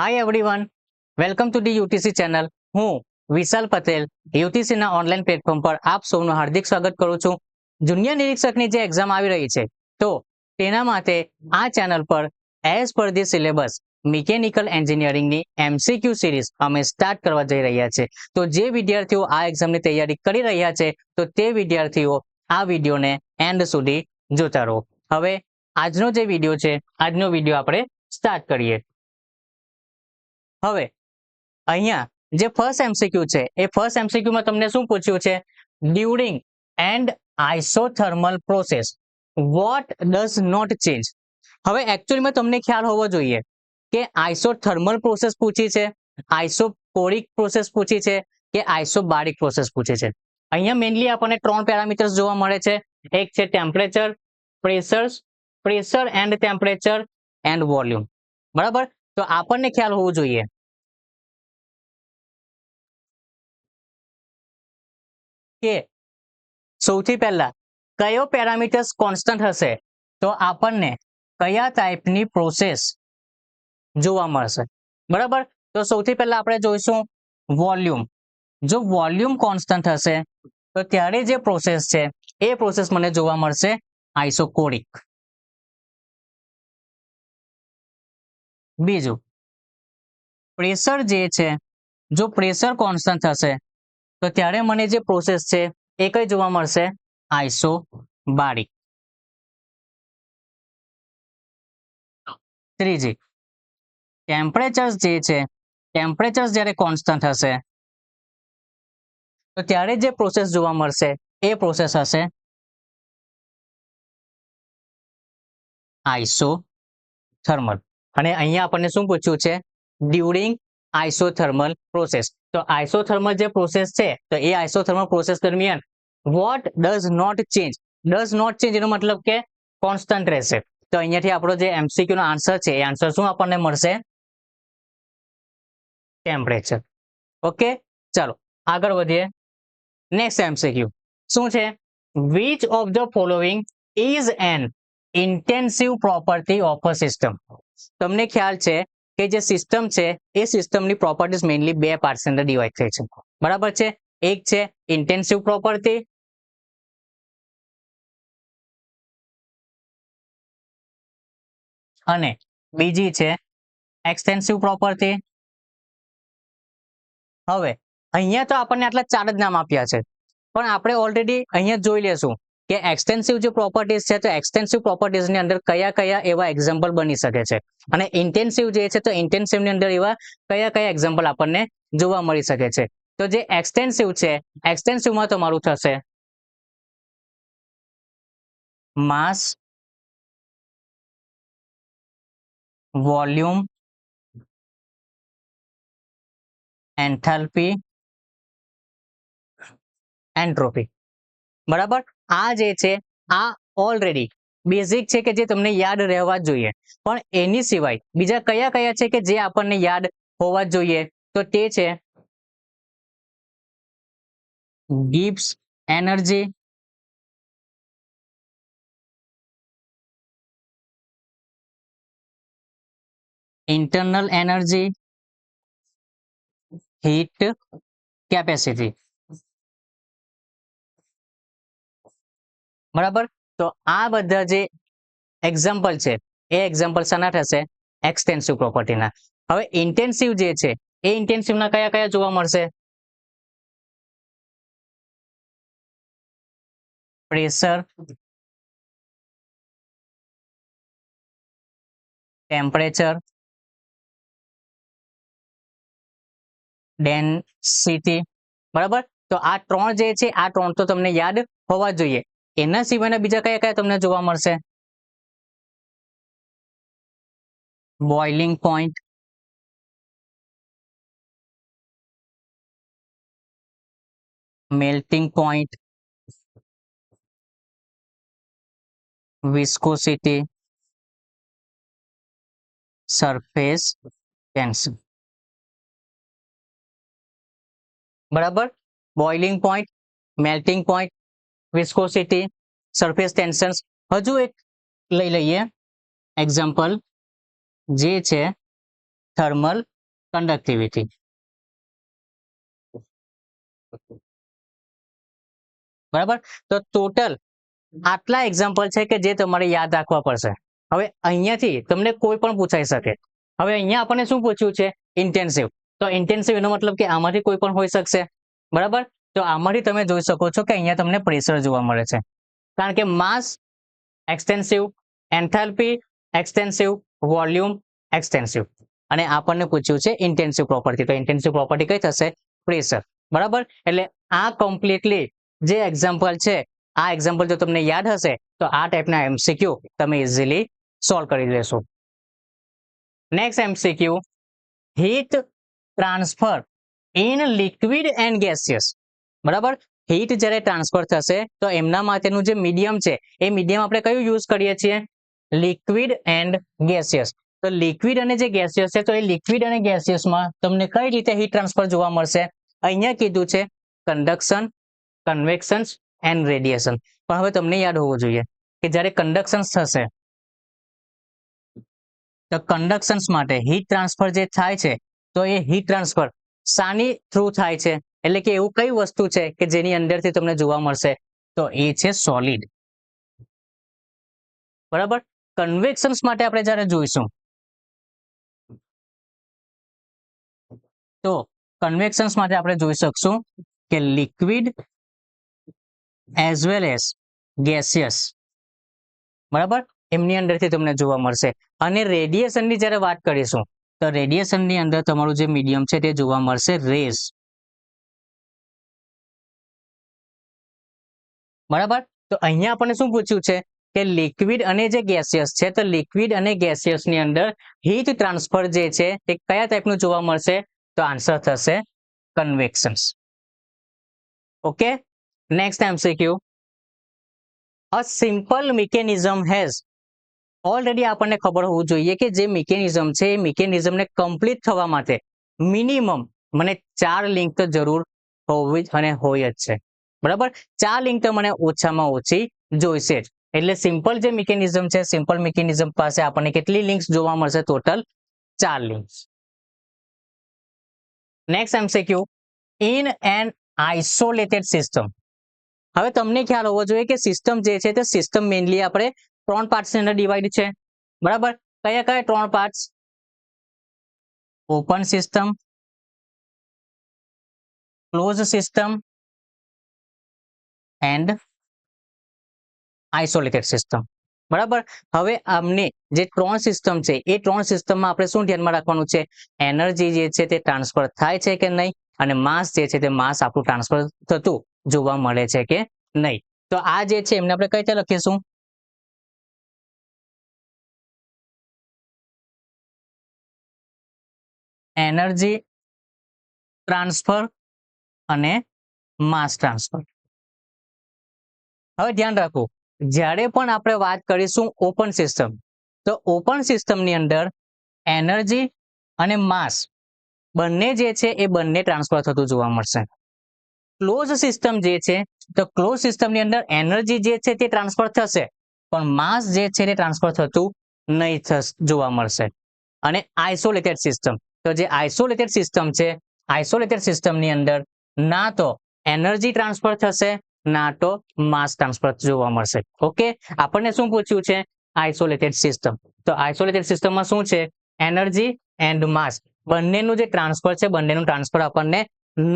Hi everyone, welcome to the UTC channel. હું વિશાલ પટેલ યુટીસીના online platform પર આપ સૌનું હાર્દિક સ્વાગત કરું છું. જુનિયર નિરીક્ષકની જે એક્ઝામ આવી રહી છે તો તેના માટે આ ચેનલ પર as per the syllabus mechanical એન્જિનિયરિંગની એમસીક્યુ સિરીઝ અમે સ્ટાર્ટ કરવા જઈ રહ્યા છે. તો જે વિદ્યાર્થીઓ આ એક્ઝામની તૈયારી કરી રહ્યા છે તો તે વિદ્યાર્થીઓ આ વિડીયોને એન્ડ સુધી જોતા રહો. હવે આજનો જે વિડીયો છે, આજનો વિડીયો આપણે સ્ટાર્ટ કરીએ. હવે અહીંયા જે ફર્સ્ટ એમસીક્યુ છે એ ફર્સ્ટ એમસીક્યુમાં તમને શું પૂછ્યું છે? During and isothermal process what does not change. હવે એકચ્યુઅલીમાં તમને ખ્યાલ હોવો જોઈએ કે આઇસોથર્મલ પ્રોસેસ પૂછી છે, આઇસોકોરિક પ્રોસેસ પૂછી છે કે આઇસોબારિક પ્રોસેસ પૂછી છે. અહીંયા મેઇનલી આપણને 3 પેરામીટર્સ જોવા મળે છે. એક છે temperature, pressure and temperature and volume. બરાબર, તો આપણને ખ્યાલ હોવું જોઈએ કે સૌથી પહેલા કયો પેરામીટર્સ કોન્સ્ટન્ટ હશે તો આપણને કયા ટાઈપની પ્રોસેસ જોવા મળશે. બરાબર, તો સૌથી પહેલા આપણે જોઈશું વોલ્યુમ. જો વોલ્યુમ કોન્સ્ટન્ટ હશે તો ત્યારે જે પ્રોસેસ છે એ પ્રોસેસ મને જોવા મળશે આઇસોકોરિક. બીજું, પ્રેશર જે છે, જો પ્રેશર કોન્સ્ટન્ટ હશે તો ત્યારે મને જે પ્રોસેસ છે એ કઈ જોવા મળશે? આઇસોબારિક. ત્રીજી, ટેમ્પરેચર જે છે, ટેમ્પરેચર જ્યારે કોન્સ્ટન્ટ હશે તો ત્યારે જે પ્રોસેસ જોવા મળશે એ પ્રોસેસ હશે આઇસોથર્મલ. અને અહીંયા આપણને શું પૂછ્યું છે? During isothermal process. તો આઇસોથર્મલ જે પ્રોસેસ છે તો એ આઇસોથર્મલ પ્રોસેસ દરમિયાન what does not change. Does not change એનો મતલબ કે કોન્સ્ટન્ટ રહેશે. તો અહીંયાથી આપણો જે એમસીક્યુ નો આન્સર છે એ આન્સર શું આપણને મળશે? ટેમ્પરેચર. ઓકે, ચાલો આગળ વધીએ. નેક્સ્ટ એમસીક્યુ શું છે? Which of the following is an intensive property of a system. તમને ખ્યાલ છે કે જે સિસ્ટમ છે એ સિસ્ટમની પ્રોપર્ટીઝ મેઇનલી 2 પાર્ટ્સની અંદર ડિવાઇડ થઈ છે. બરાબર છે, એક છે ઇન્ટેન્સિવ પ્રોપર્ટી અને બીજી છે એક્સટેન્સિવ પ્રોપર્ટી. હવે અહીંયા તો આપણને આટલા 4 જ નામ આપ્યા છે, પણ આપણે ઓલરેડી અહીંયા જોઈ લેશું કે એક્સટેન્સિવ જે પ્રોપર્ટીઝ છે તો એક્સટેન્સિવ પ્રોપર્ટીઝની અંદર કયા કયા એવા એક્ઝામ્પલ બની શકે છે, અને ઇન્ટેન્સિવ જે છે તો ઇન્ટેન્સિવની અંદર એવા કયા કયા એક્ઝામ્પલ આપણને જોવા મળી શકે છે. તો જે એક્સટેન્સિવ છે, એક્સટેન્સિવમાં તમારું થશે માસ, વોલ્યુમ, એન્થાલ્પી, એન્ટ્રોપી. બરાબર, આ જે છે આ ઓલરેડી બેઝિક છે કે જે તમને યાદ રહેવા જોઈએ. પણ એની સિવાય બીજા કયા કયા છે કે જે આપણને યાદ હોવા જોઈએ? તો તે છે Gibbs energy, internal energy, heat capacity. બરાબર, તો આ બધા જે એક્ઝામ્પલ છે એ એક્ઝામ્પલ શાના થશે? એક્સટેન્સિવ પ્રોપર્ટીના. હવે ઇન્ટેન્સિવ જે છે એ ઇન્ટેન્સિવના કયા કયા જોવા મળશે? Pressure, temperature, density. બરાબર, તો આ 3 જે છે આ 3 તો તમને યાદ હોવા જોઈએ. એના સિવાયના બીજા કયા કયા તમને જોવા મળશે? Boiling point, melting point, viscosity, surface tension. બરાબર, boiling point, melting point, viscosity, surface tension. હજુ એક લઈ લઈએ એક્ઝામ્પલ, જે છે થર્મલ કંડક્ટિવિટી. બરાબર, તો ટોટલ આટલા એક્ઝામ્પલ છે કે જે તમારે યાદ રાખવા પડશે. હવે અહીંયાથી તમને કોઈ પણ પૂછાઈ શકે. હવે અહીંયા આપણને શું પૂછ્યું છે? ઇન્ટેન્સિવ. તો ઇન્ટેન્સિવ એનો મતલબ કે આમાંથી કોઈ પણ હોઈ શકશે. બરાબર, તો આમાંથી તમે જોઈ શકો છો કે અહીંયા તમને પ્રેશર જોવા મળે છે, કારણ કે mass extensive, enthalpy extensive, volume extensive, અને આપણને પૂછ્યું છે ઇન્ટેન્સિવ પ્રોપર્ટી. તો ઇન્ટેન્સિવ પ્રોપર્ટી કઈ થશે? પ્રેશર. બરાબર, એટલે આ કમ્પ્લીટલી જે એક્ઝામ્પલ છે, આ એક્ઝામ્પલ જો તમને યાદ હશે તો આ ટાઈપના એમસીક્યુ તમે ઇઝીલી સોલ્વ કરી લેશો. Next MCQ, heat transfer in liquid and gaseous. બરાબર, હીટ જ્યારે ટ્રાન્સફર થશે તો એમના માટેનું જે મીડિયમ છે એ મીડિયમ આપણે કયું યુઝ કરીએ છીએ? Liquid and gaseous. તો લિક્વિડ અને જે ગેસિયસ છે, તો એ લિક્વિડ અને ગેસિયસમાં તમને કઈ રીતે હીટ ટ્રાન્સફર જોવા મળશે? અહીંયા કીધું છે કન્ડક્શન, કન્વેક્શન એન્ડ રેડિયેશન. પણ હવે તમને યાદ હોવું જોઈએ કે જ્યારે કન્ડક્શન થશે તો કન્ડક્શન્સ માટે હીટ ટ્રાન્સફર જે થાય છે, તો એ હીટ ટ્રાન્સફર શાની થ્રુ થાય છે? એટલે કે એવું કઈ વસ્તુ છે કે જેની અંદરથી તમને જોવા મળશે? તો એ છે સોલિડ. બરાબર, કન્વેક્શન્સ માટે આપણે જ્યારે જોઈશું તો કન્વેક્શન્સ માટે આપણે જોઈ શકશું કે liquid as well as gaseous. બરાબર, એમની અંદરથી તમને જોવા મળશે. અને રેડિયેશનની જ્યારે વાત કરીશું તો રેડિયેશનની અંદર તમારું જે મીડિયમ છે તે જોવા મળશે રેઝ. બરાબર, તો અહીંયા આપણને શું પૂછ્યું છે કે લિક્વિડ અને જે ગેસિયસ છે, તો લિક્વિડ અને ગેસિયસની અંદર હીટ ટ્રાન્સફર જે છે તે કયા ટાઈપનું જોવા મળશે? તો આન્સર થશે convections. Okay, next MCQ, a simple mechanism has. Already આપણને ખબર હોવું જોઈએ કે જે મિકેનિઝમ છે એ મિકેનિઝમને કમ્પ્લીટ થવા માટે મિનિમમ મને 4 લિંક તો જરૂર હોવી જ અને હોય જ છે. બરાબર, 4 લિંક તો મને ઓછામાં ઓછી જોઈશે જ. એટલે સિમ્પલ જે મિકેનિઝમ છે, સિમ્પલ મિકેનિઝમ પાસે આપણને કેટલી લિંક્સ જોવા મળશે? Total 4 links. Next MCQ, in an isolated system. હવે તમને ખ્યાલ હોવો જોઈએ કે સિસ્ટમ જે છે તે સિસ્ટમ મેઇનલી આપણે 3 પાર્ટ્સની અંદર ડિવાઈડ છે. બરાબર, કયા કયા 3 parts? Open system, close system and isolated system. બરાબર, હવે આમને જે 3 સિસ્ટમ છે એ 3 સિસ્ટમમાં આપણે શું ધ્યાનમાં રાખવાનું છે? એનર્જી જે છે તે ટ્રાન્સફર થાય છે કે નહીં, અને માસ જે છે તે માસ આપણું ટ્રાન્સફર થતું જોવા મળે છે કે નહીં. તો આ જે છે એમને આપણે કઈ રીતે લખીશું? એનર્જી ટ્રાન્સફર અને માસ ટ્રાન્સફર. હવે ધ્યાન રાખો, જ્યારે પણ આપણે વાત કરીશું ઓપન સિસ્ટમ, તો ઓપન સિસ્ટમની અંદર એનર્જી અને માસ બંને જે છે એ બંને ટ્રાન્સફર થતું જોવા મળશે. ક્લોઝ સિસ્ટમ જે છે, તો ક્લોઝ સિસ્ટમની અંદર એનર્જી જે છે તે ટ્રાન્સફર થશે, પણ માસ જે છે તે ટ્રાન્સફર થતું નહીં જોવા મળશે. અને આઇસોલેટેડ સિસ્ટમ, તો જે આઇસોલેટેડ સિસ્ટમ છે, આઇસોલેટેડ સિસ્ટમની અંદર ના તો એનર્જી ટ્રાન્સફર થશે, ના તો માસ ટ્રાન્સફર જોવા મળશે. ઓકે, આપણને શું પૂછ્યું છે? Isolated system. તો આઇસોલેટેડ સિસ્ટમમાં શું છે? એનર્જી એન્ડ માસ બંનેનું જે ટ્રાન્સફર છે, બંનેનું ટ્રાન્સફર આપણને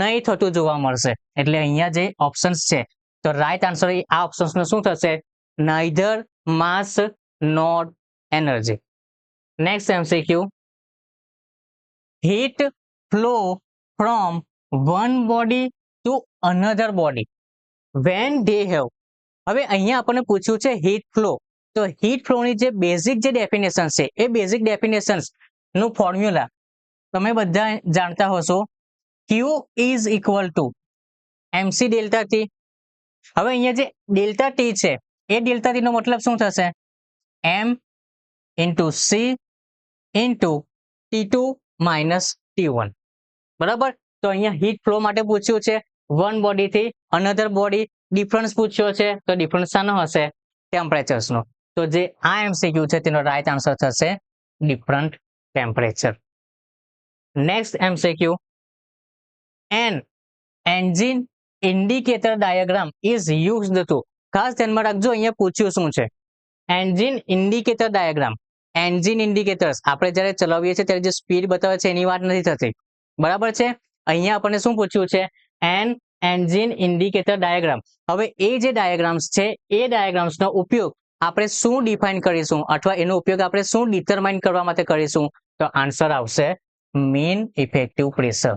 નહીં થતું જોવા મળશે. એટલે અહીંયા જે ઓપ્શન્સ છે, તો રાઈટ આન્સર આ ઓપ્શન્સનો શું થશે? Neither mass not energy. Next MCQ, heat flow from one body to another body when they have. હવે અહીંયા આપણને પૂછ્યું છે હીટ ફ્લો. તો હીટ ફ્લોની જે બેઝિક જે ડેફિનેશન છે એ બેઝિક ડેફિનેશન નું ફોર્મ્યુલા તમે બધા જાણતા હશો. Q is equal to mc delta T. હવે અહીંયા જે ડેલ્ટા ટી છે એ ડેલ્ટા ટી નો મતલબ શું થશે? m into c into T2 minus T1. બરાબર, તો અહીંયા હીટ ફ્લો માટે પૂછ્યું છે વન બોડી થી અનધર બોડી. ડિફરન્સ પૂછ્યો છે, તો ડિફરન્સ શાનો હશે? ટેમ્પરેચર્સ નો. તો જે આ એમસીક્યુ છે તેનો રાઈટ આન્સર થશે different temperature. Next MCQ, an engine indicator diagram is used to, ખાસ ધ્યાનમાં રાખજો અહીંયા પૂછ્યું શું છે, engine indicator diagram. Engine indicators આપણે જ્યારે ચલાવીએ છીએ ત્યારે જે સ્પીડ બતાવે છે એની વાત નથી થતી, બરાબર છે. અહીંયા આપણને શું પૂછ્યું છે, એન એન્જિન ઇન્ડિકેટર ડાયાગ્રામ. હવે એ જે ડાયાગ્રામ્સ છે એ ડાયાગ્રામ્સનો ઉપયોગ આપણે શું ડિફાઇન કરીશું અથવા એનો ઉપયોગ આપણે શું ડિટરમાઇન કરવા માટે કરીશું, તો આન્સર આવશે મીન ઇફેક્ટિવ પ્રેશર.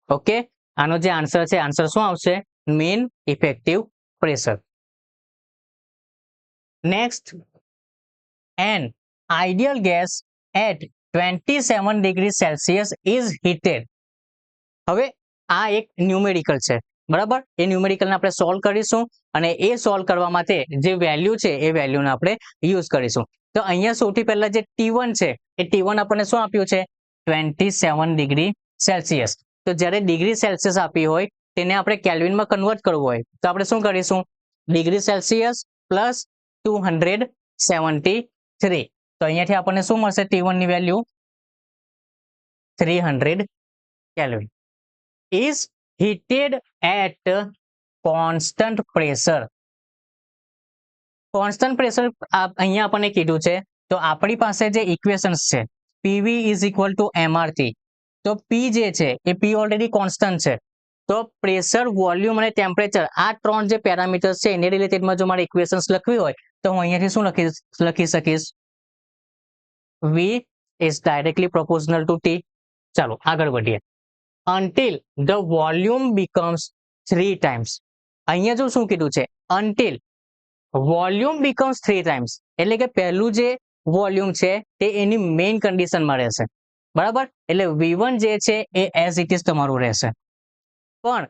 ઓકે, આનો જે આન્સર છે, આન્સર શું આવશે, mean effective pressure. Next, an ideal gas at 27 degree Celsius is heated. હવે આ એક ન્યુમેરિકલ છે, બરાબર. એ ન્યુમેરિકલને આપણે સોલ્વ કરીશું અને એ સોલ્વ કરવા માટે જે વેલ્યુ છે એ વેલ્યુને આપણે યુઝ કરીશું. તો અહીંયા સૌથી પહેલા જે T1 છે એ T1 આપણને શું આપ્યું છે, 27 ડિગ્રી સેલ્સિયસ. તો જ્યારે ડિગ્રી સેલ્સિયસ આપી હોય તેને આપણે કેલ્વિનમાં કન્વર્ટ કરવું હોય તો આપણે શું કરીશું, ડિગ્રી સેલ્સિયસ પ્લસ 273. તો અહીંયાથી આપણને શું મળશે, T1 ની value 300 kelvin. is heated at constant pressure. Constant pressure અહીંયા આપણને કીધું છે, તો આપણી પાસે જે ઇક્વેશન્સ છે PV is equal two MRT. તો P જે છે એ P ઓલરેડી કોન્સ્ટન્ટ છે. તો પ્રેશર, વોલ્યુમ અને ટેમ્પરેચર આ ત્રણ જે પેરામીટર્સ છે એને રિલેટેડમાં જો મારે ઇક્વેશન્સ લખવી હોય તો હું અહીંયાથી શું લખી શકીશ, V is directly proportional to T. ચાલો આગળ વધીએ. Until the volume becomes 3 times. અહીંયા જો શું કીધું છે, until volume becomes 3 times, એટલે કે પહેલું જે વોલ્યુમ છે તે એની મેઇન કન્ડિશનમાં રહેશે, બરાબર. એટલે V1 જે છે એ એઝ ઇટ ઇઝ તમારું રહેશે, પણ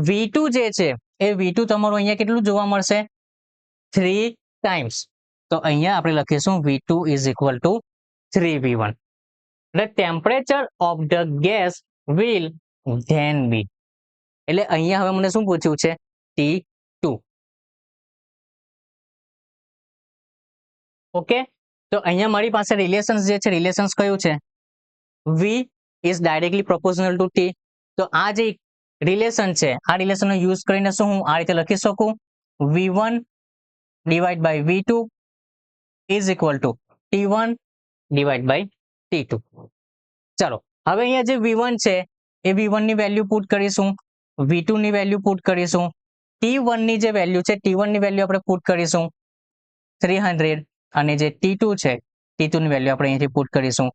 V2 જે છે એ V2 તમારું અહીંયા કેટલું જોવા મળશે, 3 times. તો અહીંયા આપણે લખીશું V2 is equal to 3V1. The temperature of the gas will then be, એટલે અહીંયા હવે મને શું પૂછ્યું છે, T2. ઓકે, તો અહીંયા મારી પાસે રિલેશન્સ જે છે, રિલેશન્સ કયું છે, V is directly proportional to T. તો આ જે રિલેશન છે આ રિલેશનનો યુઝ કરીને શું હું આ રીતે લખી શકું, V1 divide by V2 is equal to T1 divide by T2. ચાલો હવે અહીંયા જે V1 છે એ V1 ની વેલ્યુ પુટ કરીશું, V2 ની વેલ્યુ પુટ કરીશું, T1 ની જે વેલ્યુ છે T1 ની વેલ્યુ આપણે પુટ કરીશું 300 અને જે T2 છે T2 ની વેલ્યુ આપણે અહીંથી પુટ કરીશું.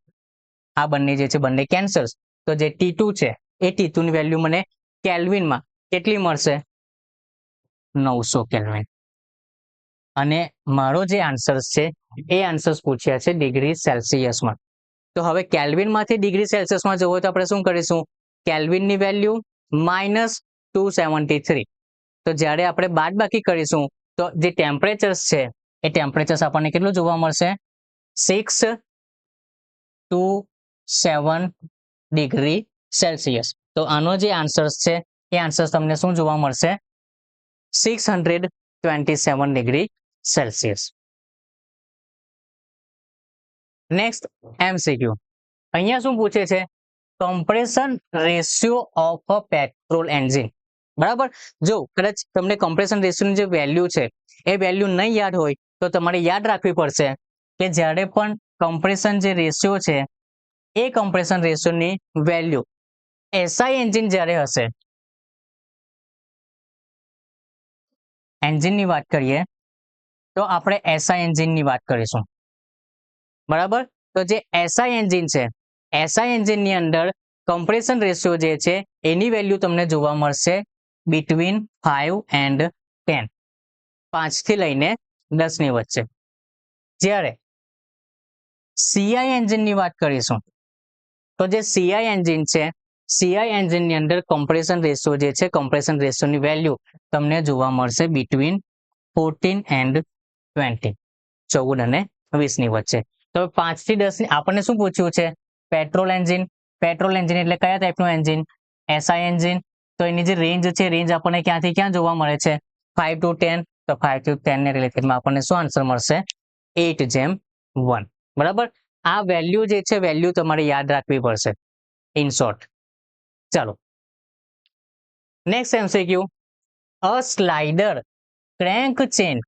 આ બંને જે છે બંને કેન્સલ્સ. તો જે T2 છે એ T2 ની વેલ્યુ મને કેલ્વિનમાં કેટલી મળશે, 900 કેલ્વિન. અને મારો જે આન્સર્સ છે એ આન્સર્સ પૂછ્યા છે ડિગ્રી સેલ્સિયસમાં. તો હવે કેલ્વિનમાંથી ડિગ્રી સેલ્સિયસમાં જવું હોય તો આપણે શું કરીશું, કેલ્વિનની વેલ્યુ -273. તો જ્યારે આપણે બાદબાકી કરીશું તો જે ટેમ્પરેચર્સ છે એ ટેમ્પરેચર્સ આપણને કેટલું જોવા મળશે, 627 ડિગ્રી સેલ્સિયસ. તો આનો જે આન્સર્સ છે એ આન્સર્સ તમને શું જોવા મળશે, 627 ડિગ્રી સેલ્સિયસ. નેક્સ્ટ MCQ, અહીંયા શું પૂછે છે, compression ratio of a petrol engine. બરાબર, જો કદાચ તમને કમ્પ્રેશન રેશિયોની જે વેલ્યુ છે એ વેલ્યુ નહીં યાદ હોય તો તમારે યાદ રાખવી પડશે કે જ્યારે પણ કમ્પ્રેશન જે રેશિયો છે એ કમ્પ્રેશન રેશિયોની વેલ્યુ SI એન્જિન જ્યારે હશે, એન્જિનની વાત કરીએ તો આપણે SI એન્જિનની વાત કરીશું, બરાબર. તો જે SI એન્જિન છે, SI એન્જિનની અંદર કમ્પ્રેશન રેશિયો જે છે એની વેલ્યુ તમને જોવા મળશે between 5 and 10, 5 થી લઈને 10 ની વચ્ચે. જ્યારે CI એન્જિનની વાત કરીશું તો જે CI એન્જિન છે, CI એન્જિનની અંદર કમ્પ્રેશન રેશિયો જે છે, કમ્પ્રેશન રેશિયોની વેલ્યુ તમને જોવા મળશે between 14 and 20, 14 અને 20 ની વચ્ચે. તો 5 થી 10 આપણને શું પૂછ્યું છે, પેટ્રોલ એન્જિન. પેટ્રોલ એન્જિન એટલે કયા ટાઈપનું એન્જિન, SI એન્જિન. તો એની જે રેન્જ છે, રેન્જ આપણને ક્યાંથી ક્યાં જોવા મળે છે, 5 to 10. તો 5 to 10 ને રિલેટેડમાં આપણને શું આન્સર મળશે, 8:1. બરાબર. આ વેલ્યુ જે છે વેલ્યુ તમારે યાદ રાખવી પડશે. In short. ચાલો next MCQ, a slider crank chain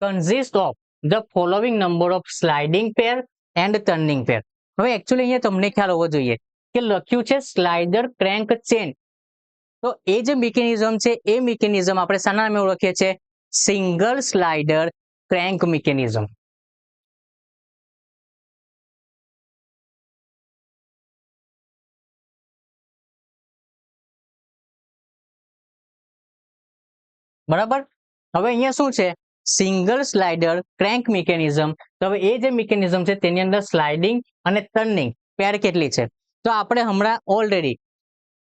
consist of the following number of sliding pair and turning pair. હવે એકચ્યુઅલી અહીંયા તમને ખ્યાલ હોવો જોઈએ કે લખ્યું છે સ્લાઇડર ક્રેન્ક ચેન, તો એ જે મિકેનિઝમ છે એ મિકેનિઝમ આપણે શાના નામે ઓળખીએ છીએ? Single slider crank mechanism. બરાબર. હવે અહીંયા શું છે? Single slider crank mechanism. તો હવે એ જે મિકેનિઝમ છે તેની અંદર સ્લાઇડિંગ અને ટર્નિંગ પેર કેટલી છે? તો આપણે હમણાં ઓલરેડી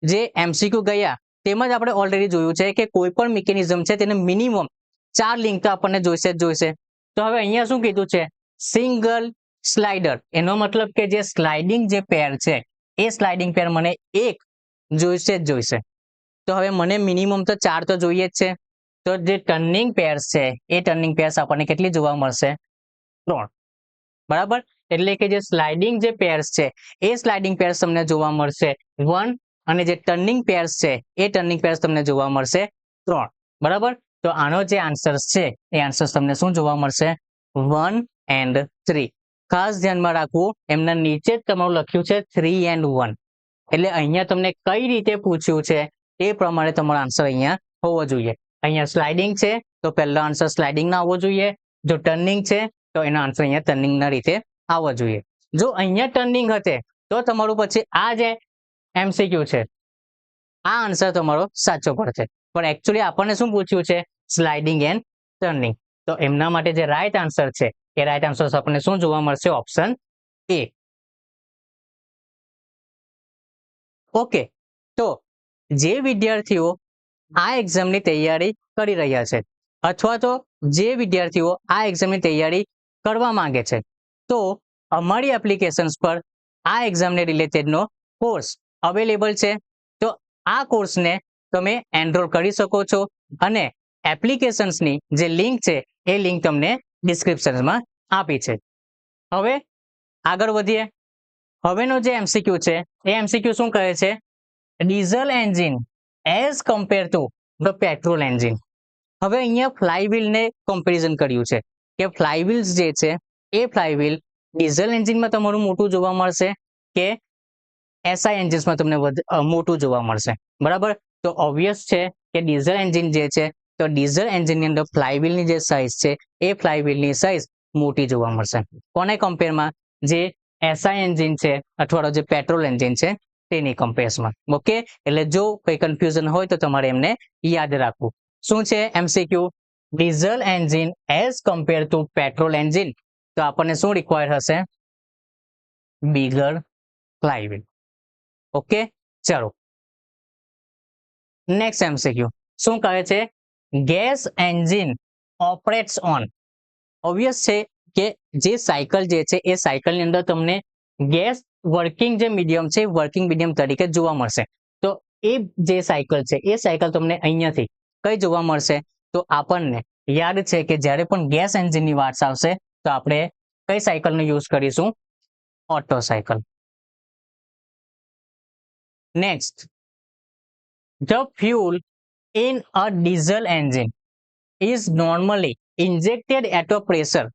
જે MCQ ગયા તેમાં જ આપણે ઓલરેડી જોયું છે કે કોઈ પણ મિકેનિઝમ છે તેને મિનિમમ 4 લિંક તો આપણને જોઈશે જ જોઈશે. તો હવે અહીંયા શું કીધું છે? સિંગલ સ્લાઇડર, એનો મતલબ કે જે સ્લાઇડિંગ જે પેર છે એ સ્લાઇડિંગ પેર મને એક જોઈશે જ જોઈશે. તો હવે મને મિનિમમ તો 4 તો જોઈએ જ છે. તો જે ટર્નિંગ પેર્સ છે એ ટર્નિંગ પેર્સ આપણને કેટલી જોવા મળશે? 3. બરાબર. એટલે કે જે સ્લાઇડિંગ જે પેર્સ છે એ સ્લાઇડિંગ પેર્સ તમને જોવા મળશે 1 અને જે ટર્નિંગ પેર્સ છે એ ટર્નિંગ પેર્સ તમને જોવા મળશે 3. બરાબર. તો આનો જે આન્સર્સ છે એ આન્સર્સ તમને શું જોવા મળશે? 1 and 3. ખાસ ધ્યાનમાં રાખવું, એમના નીચે જ તમારું લખ્યું છે 3 and 1. એટલે અહીંયા તમને કઈ રીતે પૂછ્યું છે એ પ્રમાણે તમારો આન્સર અહીંયા હોવો જોઈએ. અહીંયા સ્લાઇડિંગ છે તો પહેલો આન્સર સ્લાઇડિંગ ના આવવો જોઈએ. જો ટર્નિંગ છે તો એનો આન્સર અહીંયા ટર્નિંગ ના રીતે આવવો જોઈએ. જો અહીંયા ટર્નિંગ હતે તો તમારું પછી આ જે MCQ છે આ આન્સર તમારો સાચો પડશે. પણ એકચ્યુઅલી આપણને શું પૂછ્યું છે? Sliding and turning. તો એમના માટે જે રાઈટ આન્સર છે એ રાઈટ આન્સર આપણને શું જોવા મળશે? Option A. ઓકે, તો જે વિદ્યાર્થીઓ આ એક્ઝામની તૈયારી કરી રહ્યા છે અથવા તો જે વિદ્યાર્થીઓ આ એક્ઝામની તૈયારી કરવા માંગે છે, તો અમારી એપ્લિકેશન્સ પર આ એક્ઝામને રિલેટેડનો કોર્સ અવેલેબલ છે. તો આ કોર્સને તમે એનરોલ કરી શકો છો અને એપ્લિકેશન્સની જે લિંક છે એ લિંક તમને ડિસ્ક્રિપ્શનમાં આપી છે. હવે આગળ વધીએ. હવેનો જે MCQ છે એ MCQ શું કહે છે? Diesel engine as compare to the petrol engine. હવે અહીંયા ફ્લાયવ્હીલને કમ્પેરિઝન કર્યું છે કે ફ્લાયવ્હીલ્સ જે છે એ ફ્લાયવ્હીલ ડીઝલ એન્જિનમાં તમારું મોટું જોવા મળશે કે SI એન્જિન્સમાં તમને મોટું જોવા મળશે. બરાબર. તો ઓબ્વિયસ છે કે ડીઝલ એન્જિન જે છે તો ડીઝલ એન્જિનની અંદર ફ્લાયવ્હીલની જે સાઇઝ છે એ ફ્લાયવ્હીલની સાઇઝ મોટી જોવા મળશે. કોને કમ્પેરમાં? જે SI એન્જિન છે અથવા જે પેટ્રોલ એન્જિન છે તેની કમ્પેરમાં. ઓકે, એટલે જો કોઈ કન્ફ્યુઝન હોય તો તમારે એમને યાદ રાખવું. શું છે MCQ? Diesel engine as compare to petrol engine. તો આપણને શું રિક્વાયર હશે? Bigger flywheel. ઓકે, ચલો નેક્સ્ટ MCQ શું કહે છે? Gas engine operates on. Obvious છે કે જે સાયકલ જે છે એ સાયકલની અંદર તમને ગેસ વર્કિંગ જે મીડિયમ છે વર્કિંગ મીડિયમ તરીકે જોવા મળશે. તો એ જે સાયકલ છે એ સાયકલ તમને અહીંયાથી કઈ જોવા મળશે? તો આપણને યાદ છે કે જ્યારે પણ ગેસ એન્જિનની વાત આવશે તો આપણે કઈ સાયકલનો યુઝ કરીશું? Auto cycle. Next, the fuel in a diesel engine is normally injected at a pressure.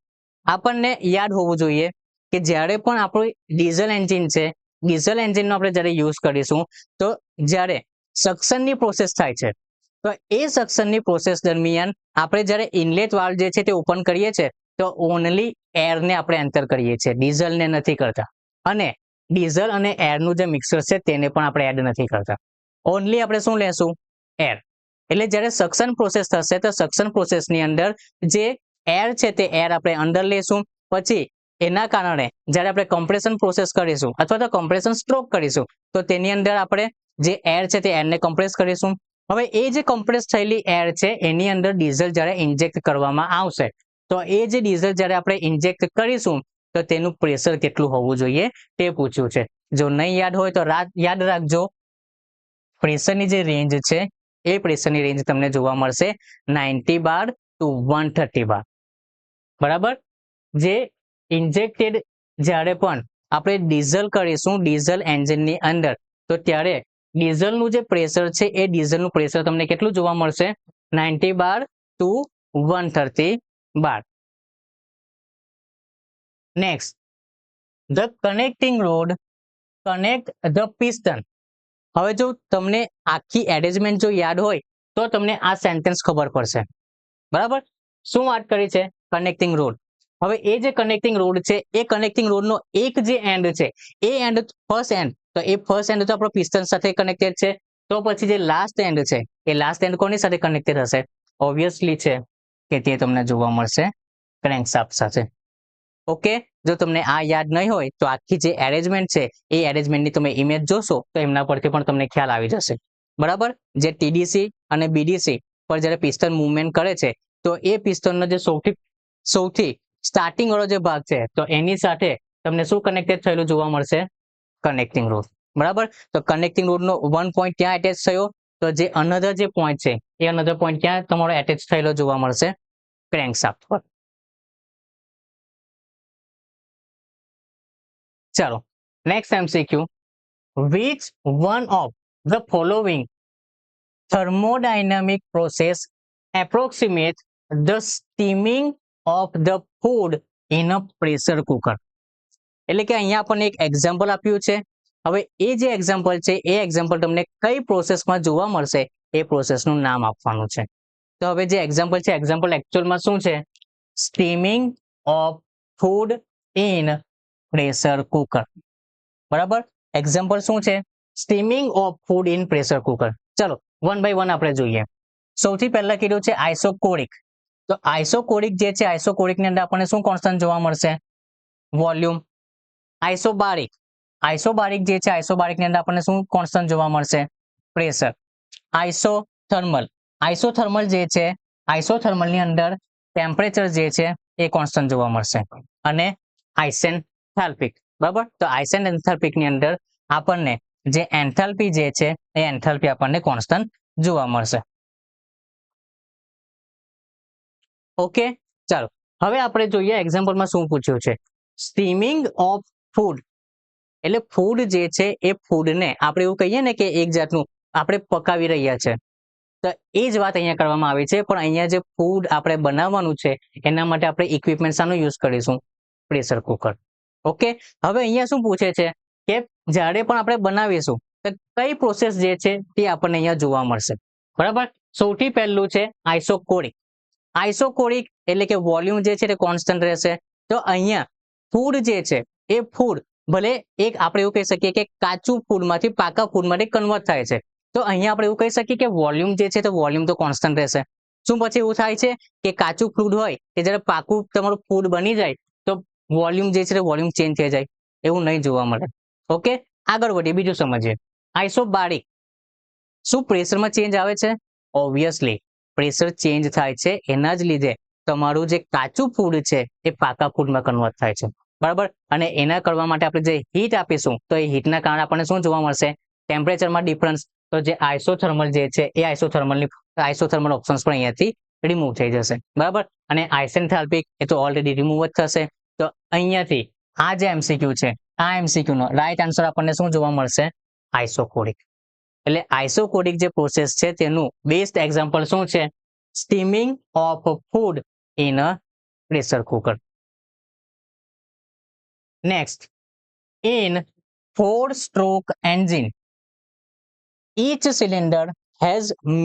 આપણને યાદ હોવું જોઈએ કે જ્યારે પણ આપણું ડીઝલ એન્જિન છે, ડીઝલ એન્જિનનો આપણે જ્યારે યુઝ કરીશું તો જ્યારે સક્શનની પ્રોસેસ થાય છે તો એ સક્શનની પ્રોસેસ દરમિયાન આપણે જ્યારે ઇનલેટ વાલ્વ જે છે તે ઓપન કરીએ છીએ તો ઓનલી એરને આપણે એન્ટર કરીએ છીએ, ડીઝલને નથી કરતા. અને ડીઝલ અને એરનું જે મિક્સર છે તેને પણ આપણે એડ નથી કરતા. ઓનલી આપણે શું લેશું? એર. એટલે જ્યારે સક્શન પ્રોસેસ થશે તો સક્શન પ્રોસેસની અંદર જે એર છે તે એર આપણે અંદર લેશું. પછી એના કારણે જ્યારે આપણે કમ્પ્રેશન પ્રોસેસ કરીશું અથવા તો કમ્પ્રેશન સ્ટ્રોક કરીશું તો તેની અંદર આપણે જે એર છે તે એરને કમ્પ્રેસ કરીશું. હવે એ જે કમ્પ્રેસ થયેલી એર છે એની અંદર ડીઝલ જ્યારે ઇન્જેક્ટ કરવામાં આવશે તો એ જે ડીઝલ જ્યારે આપણે ઇન્જેક્ટ કરીશું તો તેનું પ્રેશર કેટલું હોવું જોઈએ તે પૂછ્યું છે. જો નહીં યાદ હોય તો યાદ રાખજો, પ્રેશરની જે રેન્જ છે એ પ્રેશરની રેન્જ તમને જોવા મળશે 90 બાર ટુ 130 બાર. બરાબર. જે ઇન્જેક્ટેડ જ્યારે પણ આપણે ડીઝલ કરીશું ડીઝલ એન્જિનની અંદર, તો ત્યારે ડીઝલનું જે પ્રેશર છે એ ડીઝલનું પ્રેશર તમને કેટલું જોવા મળશે? 90 bar to 130 bar. Next, the connecting rod connect the piston. હવે જો તમને આખી એરેન્જમેન્ટ જો યાદ હોય તો તમને આ સેન્ટેન્સ ખબર પડશે. બરાબર, શું વાત કરી છે? Connecting road. હવે એ જે કનેક્ટિંગ રોડ છે એ કનેક્ટિંગ રોડનો એક જે એન્ડ છે એ એન્ડ ફર્સ્ટ એન્ડ, તો એ ફર્સ્ટ એન્ડ તો આપણો પિસ્ટન સાથે કનેક્ટેડ છે, તો પછી જે લાસ્ટ એન્ડ છે એ લાસ્ટ એન્ડ કોની સાથે કનેક્ટેડ હશે? ઓબ્વિયસલી છે કે તે તમને જોવા મળશે ક્રેન્કશાફ્ટ સાથે. ઓકે, જો તમને આ યાદ નહીં હોય તો આખી જે એરેન્જમેન્ટ છે એ એરેન્જમેન્ટની તમે ઇમેજ જોશો તો એમના પરથી પણ તમને ખ્યાલ આવી જશે. બરાબર, જે ટીડીસી અને બીડીસી પર જ્યારે પિસ્ટન મૂવમેન્ટ કરે છે તો એ પિસ્ટનનો જે સૌથી સ્ટાર્ટિંગ વાળો જે ભાગ છે તો એની સાથે તમને શું કનેક્ટેડ થયેલું જોવા મળશે? Connecting road. બરાબર, તો કનેક્ટિંગ રોડનો વન પોઈન્ટ ક્યાં એટેચ થયો? તો જે અનધર જે પોઈન્ટ છે એ અનધર પોઈન્ટ ક્યાં તમારો એટેચ થયેલો જોવા મળશે? ક્રેન્કશાફ્ટ પર. ચાલો, next MCQ, which one of the following thermodynamic process approximate the steaming of the food in a pressure cooker? એટલે કે અહીંયા આપણને એક એક્ઝામ્પલ આપ્યું છે. હવે એ જે એક્ઝામ્પલ છે એ એક્ઝામ્પલ તમને કઈ પ્રોસેસમાં જોવા મળશે એ પ્રોસેસનું નામ આપવાનું છે. તો હવે જે એક્ઝામ્પલ છે એક્ઝામ્પલ એકચ્યુઅલમાં શું છે? Steaming of food in pressure cooker. બરાબર, એક્ઝામ્પલ શું છે? Steaming of food in pressure cooker. ચલો વન બાય વન આપણે જોઈએ. સૌથી પહેલા કીધું છે આઇસોકોરિક. તો આઇસોકોરિક જે છે આઇસોકોરિકની અંદર આપણને શું કોન્સ્ટન્ટ જોવા મળશે? વોલ્યુમ. આઇસોબારિક જે છે આઇસોબારિકની અંદર આપણને શું કોન્સ્ટન્ટ જોવા મળશે? પ્રેશર. આઇસોથર્મલ જે છે આઇસોથર્મલની અંદર ટેમ્પરેચર જે છે એ કોન્સ્ટન્ટ જોવા મળશે. અને આઇસેન્થાલ્પિક. બરાબર, તો આઇસેન્થાલ્પિકની અંદર આપણને જે એન્થાલ્પી જે છે એ એન્થાલ્પી આપણને કોન્સ્ટન્ટ જોવા મળશે. ઓકે, ચાલો હવે આપણે જોઈએ એક્ઝામ્પલમાં શું પૂછ્યું છે. સ્ટીમિંગ ઓફ ફૂડ એટલે ફૂડ જે છે એ ફૂડને આપણે એવું કહીએ ને કે એક જાતનું આપણે પકાવી રહ્યા છે, તો એ જ વાત અહીંયા કરવામાં આવી છે. પણ અહીંયા જે ફૂડ આપણે બનાવવાનું છે એના માટે આપણે ઇક્વિપમેન્ટ શાનો યુઝ કરીશું? Pressure cooker. ઓકે, હવે અહીંયા શું પૂછે છે કે જ્યારે પણ આપણે બનાવીશું તો કઈ પ્રોસેસ જે છે તે આપણને અહીંયા જોવા મળશે. બરાબર, સૌથી પહેલું છે આઇસોકોરિક. આઇસોકોરિક એટલે કે વોલ્યુમ જે છે તે કોન્સ્ટન્ટ રહેશે. તો અહીંયા ફૂડ જે છે એ ફૂડ ભલે એક આપણે એવું કહી શકીએ કે કાચું ફૂડમાંથી પાકા ફૂડમાં કન્વર્ટ થાય છે, તો અહીંયા આપણે એવું કહી શકીએ કે વોલ્યુમ જે છે તો વોલ્યુમ તો કોન્સ્ટન્ટ રહેશે. શું પછી એવું થાય છે કે કાચું ફૂડ હોય કે જ્યારે પાકું તમારું ફૂડ બની જાય તો વોલ્યુમ જે છે વોલ્યુમ ચેન્જ થઈ જાય? એવું નહીં જોવા મળે. ઓકે, આગળ વધીએ, બીજું સમજીએ. આઇસોબારિક. શું પ્રેશરમાં ચેન્જ આવે છે? ઓબ્વિયસલી પ્રેશર ચેન્જ થાય છે, એના જ લીધે તમારું જે કાચું ફૂડ છે એ પાકા ફૂડમાં કન્વર્ટ થાય છે. બરાબર, અને એના કરવા માટે આપણે જે હીટ આપીશું તો એ હીટના કારણે આપણને શું જોવા મળશે? ટેમ્પરેચરમાં ડિફરન્સ. તો જે આઇસોથર્મલ જે છે એ આઇસોથર્મલ ઓપ્શન્સ પણ અહીંયાથી રિમૂવ થઈ જશે. બરાબર, અને આઇસેન્થાલ્પિક એ તો ઓલરેડી રિમૂવ જ થશે. તો અહીંયાથી આ જે એમસીક્યુ છે આ એમસીક્યુ નો રાઈટ આન્સર આપણને શું જોવા મળશે? આઇસોકોરિક. એટલે આઇસોકોરિક જે પ્રોસેસ છે તેનું બેસ્ટ એક્ઝામ્પલ શું છે? Steaming of food in a pressure cooker. Next, in 4-stroke engine each cylinder has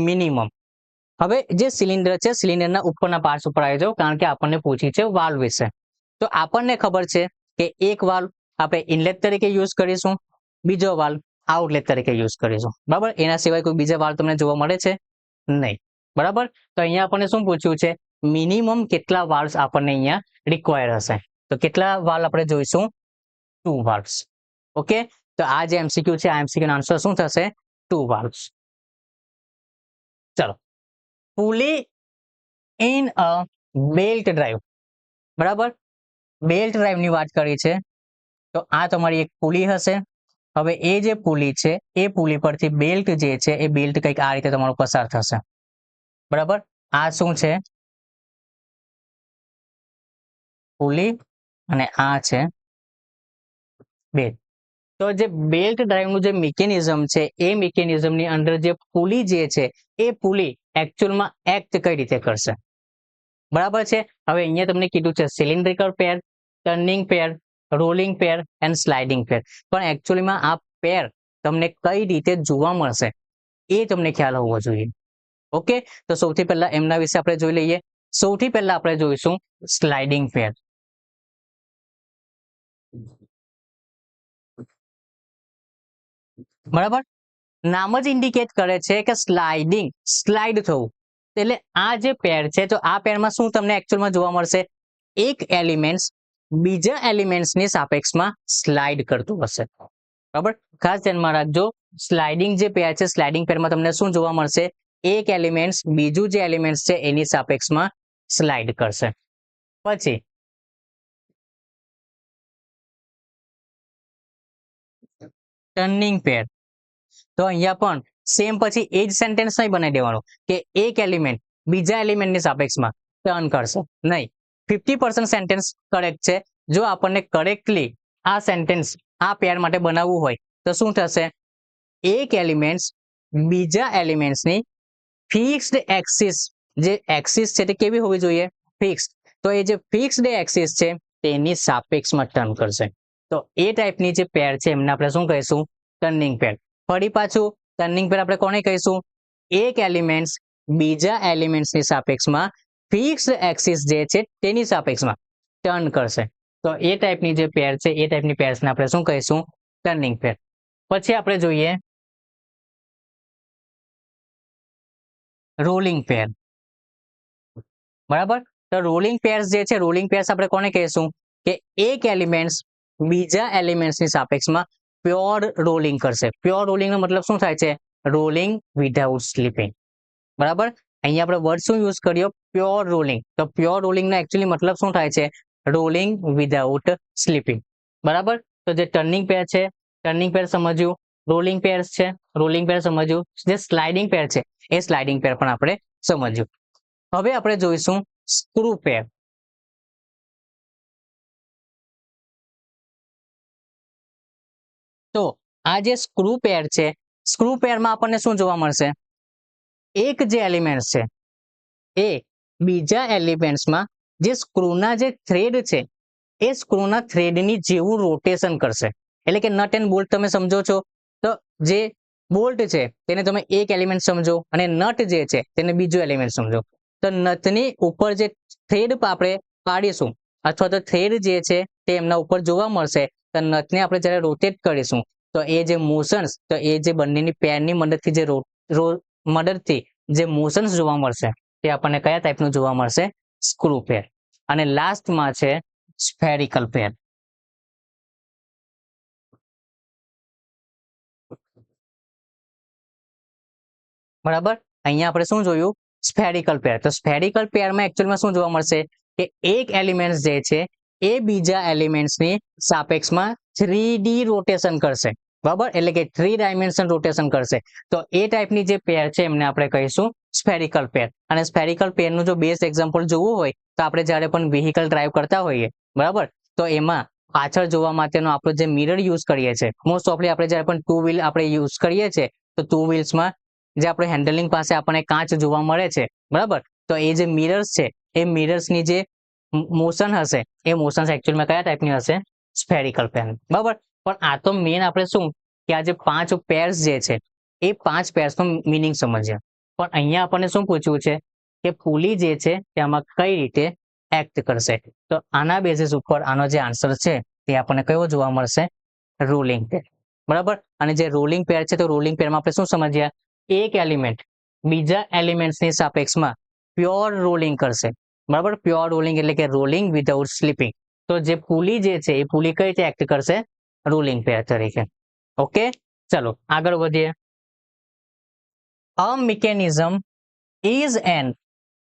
minimum. હવે જે સિલિન્ડર છે સિલિન્ડરના ઉપરના પાર્ટ્સ ઉપર આવી જાઓ, કારણ કે આપણને પૂછી છે વાલ્વ વિશે. તો આપણને ખબર છે કે એક વાલ્વ આપણે ઇનલેટ તરીકે યુઝ કરીશું, બીજો વાલ્વ આઉટલેટ તરીકે યુઝ કરીશું. બરાબર, એના સિવાય કોઈ બીજા વાલ્વ તમને જોવા મળે છે? નહીં. બરાબર, તો અહીંયા આપણને શું પૂછ્યું છે? મિનિમમ કેટલા વાલ્વ્સ આપણને અહીંયા રિક્વાયર હશે? તો કેટલા વાલ્વ આપણે જોઈશું? 2 વાલ્વ્સ. ઓકે, તો આ જે એમસીક્યુ છે આ એમસીક્યુ નો આન્સર શું થશે? 2 વાલ્વ્સ. ચલો, pulley in a belt drive. બરાબર, બેલ્ટ ડ્રાઈવની વાત કરી છે તો આ તમારી એક પુલી હશે. હવે એ જે પુલી છે એ પુલી પરથી બેલ્ટ જે છે એ બેલ્ટ કંઈક આ રીતે તમારું પસાર થશે. બરાબર, આ શું છે? પુલી, અને આ છે બેલ્ટ. તો જે બેલ્ટ ડ્રાઈવનું જે મિકેનિઝમ છે એ મિકેનિઝમની અંદર જે પુલી જે છે એ પુલી એકચ્યુઅલમાં એક્ટ કઈ રીતે કરશે, બરાબર છે. હવે અહીંયા તમને કીધું છે cylindrical pair, turning pair, rolling pair and sliding pair, પણ એકચ્યુઅલીમાં આ પેર તમને કઈ રીતે જોવા મળશે એ તમને ખ્યાલ હોવો જોઈએ. ઓકે, તો સૌથી પહેલા એમના વિશે આપણે જોઈ લઈએ. સૌથી પહેલા આપણે જોઈશું સ્લાઇડિંગ પેર. બરાબર, નામ જ ઇન્ડિકેટ કરે છે કે સ્લાઇડિંગ, સ્લાઇડ થવું. એટલે આ જે પેર છે તો આ પેરમાં શું તમને એકચ્યુઅલમાં જોવા મળશે, એક એલિમેન્ટ બીજા એલિમેન્ટ્સની સાપેક્ષમાં સ્લાઇડ કરતું હશે. બરાબર, ખાસ ધ્યાનમાં રાખજો, સ્લાઇડિંગ જે પેર છે સ્લાઇડિંગ પેરમાં તમને શું જોવા મળશે, એક એલિમેન્ટ બીજું જે એલિમેન્ટ છે એની સાપેક્ષમાં સ્લાઇડ કરશે. પછી ટર્નિંગ પેર, તો અહીંયા પણ સેમ પછી એ જ સેન્ટેન્સ નહીં બનાવી દેવાનો કે એક એલિમેન્ટ બીજા એલિમેન્ટની સાપેક્ષમાં ટર્ન કરશે, નહીં. 50% સેન્ટેન્સ કરેક્ટ છે. જો આપણને કરેક્ટલી આ સેન્ટેન્સ આ પેર માટે બનાવવું હોય તો શું થશે, એક એલિમેન્ટ બીજા એલિમેન્ટ્સની ફિક્સ્ડ એક્સિસ, જે એક્સિસ છે તે કેવી હોવી જોઈએ, ફિક્સ્ડ. તો એ જે ફિક્સ્ડ એક્સિસ છે તેની સાપેક્ષમાં ટર્ન કરશે. તો એ ટાઈપની જે પેર છે એમને આપણે શું કહીશું, ટર્નિંગ પેર. ફરી પાછું ટર્નિંગ પેર આપણે કોને કહીશું, એક એલિમેન્ટ બીજા એલિમેન્ટ્સની સાપેક્ષમાં ફિક્સ્ડ એક્સિસ જે છે તેની સાપેક્ષમાં ટર્ન કરશે. તો એ ટાઈપની જે પેર છે એ ટાઈપની પેર્સને આપણે શું કહીશું, ટર્નિંગ પેર. પછી આપણે જોઈએ રોલિંગ પેર. બરાબર, તો રોલિંગ પેર્સ જે છે, રોલિંગ પેર્સ આપણે કોને કહીશું કે એક એલિમેન્ટ બીજા એલિમેન્ટ્સની સાપેક્ષમાં પ્યોર રોલિંગ કરશે. પ્યોર રોલિંગનો મતલબ શું થાય છે, રોલિંગ વિધાઉટ સ્લીપિંગ. બરાબર, અહીંયા આપણે વર્ડ શું યુઝ કર્યો, પ્યોર રોલિંગ. તો પ્યોર રોલિંગનો એકચ્યુઅલી મતલબ શું થાય છે, રોલિંગ વિધાઉટ સ્લીપિંગ. બરાબર, તો જે ટર્નિંગ પેર છે ટર્નિંગ પેર સમજ્યું, રોલિંગ પેર છે રોલિંગ પેર સમજ્યું, જે સ્લાઇડિંગ પેર છે એ સ્લાઇડિંગ પેર પણ આપણે સમજ્યું. હવે આપણે જોઈશું સ્ક્રૂ પેર. તો આ જે સ્ક્રૂ પેર છે, સ્ક્રૂ પેરમાં આપણને શું જોવા મળશે, એક જે એલિમેન્ટ છે એ બીજા એલિમેન્ટ્સમાં જે સ્ક્રૂના જે થ્રેડ છે એ સ્ક્રૂના થ્રેડની જેવું રોટેશન કરશે. એટલે કે નટ એન્ડ બોલ્ટ તમે સમજો છો, તો જે બોલ્ટ છે તેને તમે એક એલિમેન્ટ સમજો અને નટ જે છે તેને બીજું એલિમેન્ટ સમજો. તો નટની ઉપર જે થ્રેડ આપણે પાડીશું અથવા તો થ્રેડ જે છે તે એમના ઉપર જોવા મળશે, તો નટને આપણે જ્યારે રોટેટ કરીશું તો એ જે મોશન્સ, તો એ જે બંનેની પેરની મદદથી જે મદદથી જે મોશન્સ જોવા મળશે તે આપણને કયા ટાઈપનું જોવા મળશે, સ્ક્રૂ પેર. અને લાસ્ટમાં છે સ્ફેરિકલ પેર. બરાબર, અહીંયા આપણે શું જોયું, સ્ફેરિકલ પેર. તો સ્ફેરિકલ પેરમાં એકચ્યુઅલમાં શું જોવા મળશે કે એક એલિમેન્ટ જે છે એ બીજા એલિમેન્ટ્સની સાપેક્ષમાં 3D રોટેશન કરશે. બરાબર, એટલે કે 3 ડાયમેન્શન રોટેશન કરશે. તો એ ટાઈપની જે પેર છે એમને આપણે કહીશું સ્ફેરિકલ પેર. અને સ્ફેરિકલ પેરનું જો બેસ્ટ એક્ઝામ્પલ જોવું હોય તો આપણે જ્યારે પણ વ્હીકલ ડ્રાઈવ કરતા હોઈએ, બરાબર, તો એમાં પાછળ જોવા માટેનો આપણે જે મિરર યુઝ કરીએ છીએ, મોસ્ટ ઓફલી આપણે જ્યારે પણ ટુ વ્હીલ આપણે યુઝ કરીએ છીએ તો ટુ વ્હીલ્સમાં જે આપણે હેન્ડલિંગ પાસે આપણને કાચ જોવા મળે છે, બરાબર, તો એ જે મિરર્સ છે એ મિરર્સની જે મોશન હશે એ મોશન્સ એકચ્યુઅલમાં કયા ટાઈપની હશે, સ્ફેરિકલ પેર. બરાબર, પણ આ તો મેઇન આપણે શું કે આ જે 5 પેર્સ જે છે એ 5 પેર્સનો મિનિંગ સમજ્યા. પણ અહીંયા આપણને શું પૂછ્યું છે કે પુલી જે છે તેમાં કઈ રીતે એક્ટ કરશે. તો આના બેસિસ ઉપર આનો જે આન્સર છે તે આપણને કયો જોવા મળશે, રોલિંગ પેર. બરાબર, અને જે રોલિંગ પેર છે તો રોલિંગ પેરમાં આપણે શું સમજ્યા, એક એલિમેન્ટ બીજા એલિમેન્ટ્સની સાપેક્ષમાં પ્યોર રોલિંગ કરશે. બરાબર, પ્યોર રોલિંગ એટલે કે રોલિંગ વિધાઉટ સ્લીપિંગ. તો જે પુલી જે છે એ પુલી કઈ રીતે એક્ટ કરશે, રોલિંગ પેર તરીકે. ઓકે, ચલો આગળ વધીએ. અ મિકેનિઝમ ઇઝ એન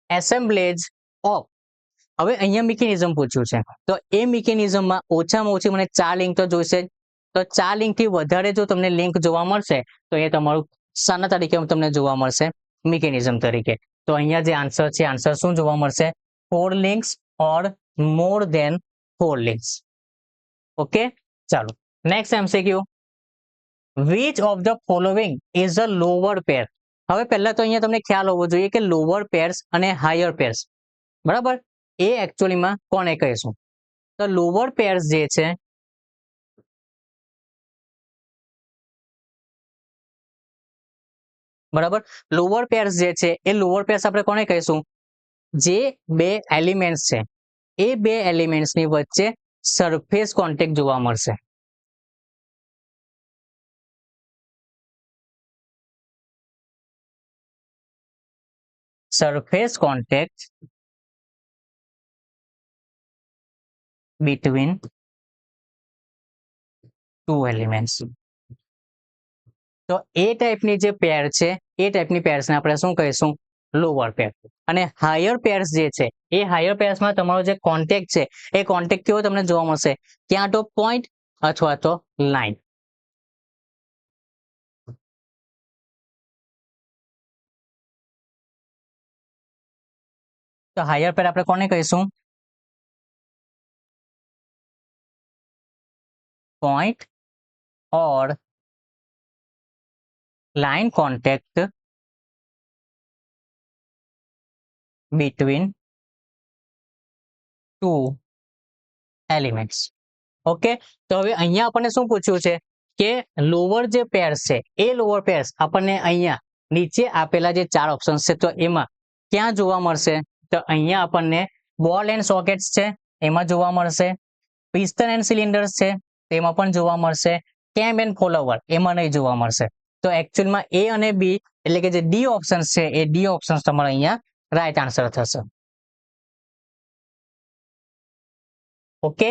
એસેમ્બલેજ ઓફ. હવે અહીંયા મિકેનિઝમ પૂછ્યું છે, તો એ મિકેનિઝમમાં ઓછામાં ઓછી મને 4 લિંક તો જોઈશે. તો 4 લિંકથી વધારે જો તમને લિંક જોવા મળશે તો એ તમારું શાના તરીકે તમને જોવા મળશે, મિકેનિઝમ તરીકે. તો અહીંયા જે આન્સર છે, આન્સર શું જોવા મળશે, 4 લિંક્સ ઓર મોર ધેન 4 લિંક્સ. ઓકે, ચાલો next MCQ, which of the following is a lower pair? હવે પહેલા તો અહીંયા તમને ખ્યાલ હોવો જોઈએ કે લોઅર પેર્સ અને હાયર પેર્સ, બરાબર, એ એકચ્યુઅલીમાં કોને કહીશું? તો લોઅર પેર્સ જે છે, બરાબર, લોઅર પેર્સ જે છે એ લોઅર પેર્સ આપણે કોને કહીશું? જે બે એલિમેન્ટ્સ છે એ બે એલિમેન્ટ્સની વચ્ચે સરફેસ કોન્ટેક્ટ જોવા મળશે. Surface contact between two elements. તો એ ટાઈપની જે પેર છે એ ટાઈપની પેર્સને આપણે શું કહીશું? લોઅર પેર. અને હાયર પેર્સ જે છે એ હાયર પેર્સમાં તમારો જે કોન્ટેક્ટ છે એ કોન્ટેક્ટ કેવો તમને જોવા મળશે? ક્યાં તો પોઈન્ટ અથવા તો લાઈન. તો હાયર પેર આપણે કોને કહીશું? પોઈન્ટ ઓર line contact between two elements. Okay, તો હવે અહીંયા આપણને શું પૂછ્યું છે કે લોઅર જે પેર્સ છે એ લોઅર પેર્સ આપણને અહીંયા નીચે આપેલા જે ચાર ઓપ્શન્સ છે તો એમાં ક્યાં જોવા મળશે? તો અહીંયા આપણને બોલ એન્ડ સોકેટ્સ છે એમાં જોવા મળશે, પિસ્ટન એન્ડ સિલિન્ડર્સ છે તેમાં પણ જોવા મળશે, કેમ એન્ડ ફોલોવર એમાં નહીં જોવા મળશે. તો એકચ્યુઅલમાં એ અને બી એટલે કે જે ડી ઓપ્શન્સ છે એ ડી ઓપ્શન્સ તમારે અહીંયા રાઈટ આન્સર થશે. ઓકે,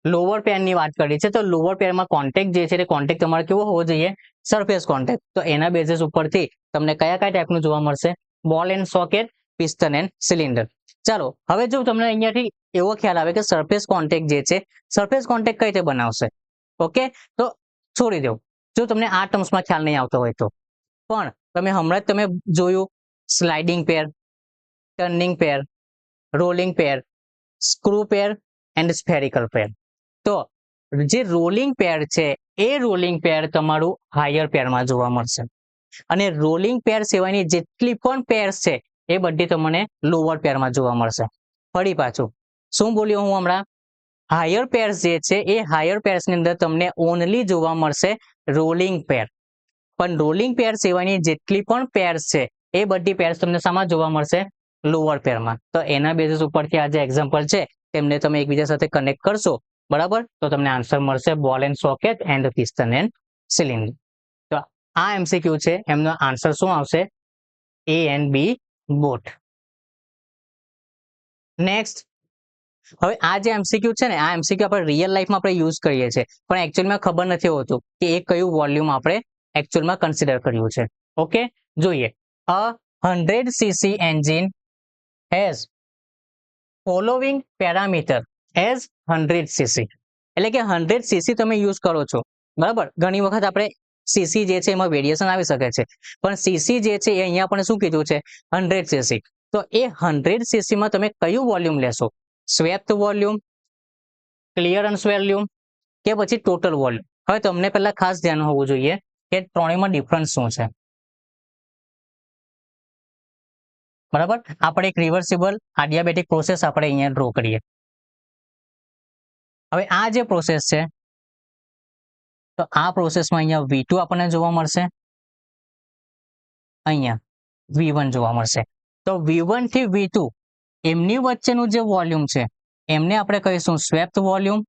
લોઅર પેરની વાત કરી છે તો લોઅર પેરમાં કોન્ટેક્ટ જે છે તે કોન્ટેક્ટ તમારે કેવો હોવો જોઈએ? Surface contact. તો એના બેઝિસ ઉપરથી તમને કયા કયા ટાઈપનું જોવા મળશે? બોલ and socket, piston and cylinder. ચાલો હવે જો તમને અહીંયાથી એવો ખ્યાલ આવે કે સરફેસ કોન્ટેક્ટ જે છે, સરફેસ કોન્ટેક્ટ કઈ રીતે બનાવશે? ઓકે, તો છોડી દો જો તમને આ ટર્મ્સમાં ખ્યાલ નહીં આવતો હોય તો. પણ તમે હમણાં જ તમે જોયું sliding pair, turning pair, rolling pair, screw pair and spherical pair. તો જે રોલિંગ પેર છે એ રોલિંગ પેર તમારું હાયર પેરમાં જોવા મળશે અને રોલિંગ પેર સિવાયની જેટલી પણ પેર્સ છે એ બધી તમને લોઅર પેરમાં જોવા મળશે. ફરી પાછું શું બોલ્યો હું હમણાં? હાયર પેર્સ જે છે એ હાયર પેર્સની અંદર તમને ઓનલી જોવા મળશે રોલિંગ પેર, પણ રોલિંગ પેર સિવાયની જેટલી પણ પેર્સ છે એ બધી પેર્સ તમને શામાં જોવા મળશે? લોઅર પેરમાં. તો એના બેઝિસ ઉપરથી આ જે એક્ઝામ્પલ છે તેમને તમે એકબીજા સાથે કનેક્ટ કરશો, બરાબર, તો તમને આન્સર મળશે બોલ and socket and piston and cylinder. તો આ એમસીક્યુ છે એમનો આન્સર શું આવશે? એ એન્ડ બી બોથ. નેક્સ્ટ, હવે આ જે એમસીક્યુ છે ને આ એમસીક્યુ આપણે રિયલ લાઈફમાં આપણે યુઝ કરીએ છીએ પણ એકચ્યુઅલમાં ખબર નથી હોતું કે એ કયું વોલ્યુમ આપણે એકચ્યુઅલમાં કન્સિડર કર્યું છે. ઓકે, જોઈએ. અ 100 cc engine has following parameter as 100 cc. એટલે કે 100 cc તમે યુઝ કરો છો, બરાબર. ઘણી વખત આપણે સીસી જે છે એમાં વેરિએશન આવી શકે છે પણ સીસી જે છે એ અહીંયા આપણે શું કીધું છે? 100 cc. તો એ 100 cc માં તમે કયું વોલ્યુમ લેશો? સ્વેપ્ટ વોલ્યુમ, ક્લિયરન્સ વોલ્યુમ કે પછી ટોટલ વોલ્યુમ? હવે તમને પહેલા ખાસ ધ્યાન હોવું જોઈએ કે ત્રણેયમાં ડિફરન્સ શું છે, બરાબર. આપણે એક રિવર્સિબલ આડિયાબેટિક પ્રોસેસ આપણે અહીંયા ડ્રો કરીએ. હવે આ જે પ્રોસેસ છે તો આ પ્રોસેસમાં અહીંયા V2 આપણને જોવા મળશે, અહીંયા V1 જોવા મળશે. તો V1 થી V2 એમની વચ્ચેનું જે વોલ્યુમ છે એમને આપણે કહીશું સ્વેપ્ટ વોલ્યુમ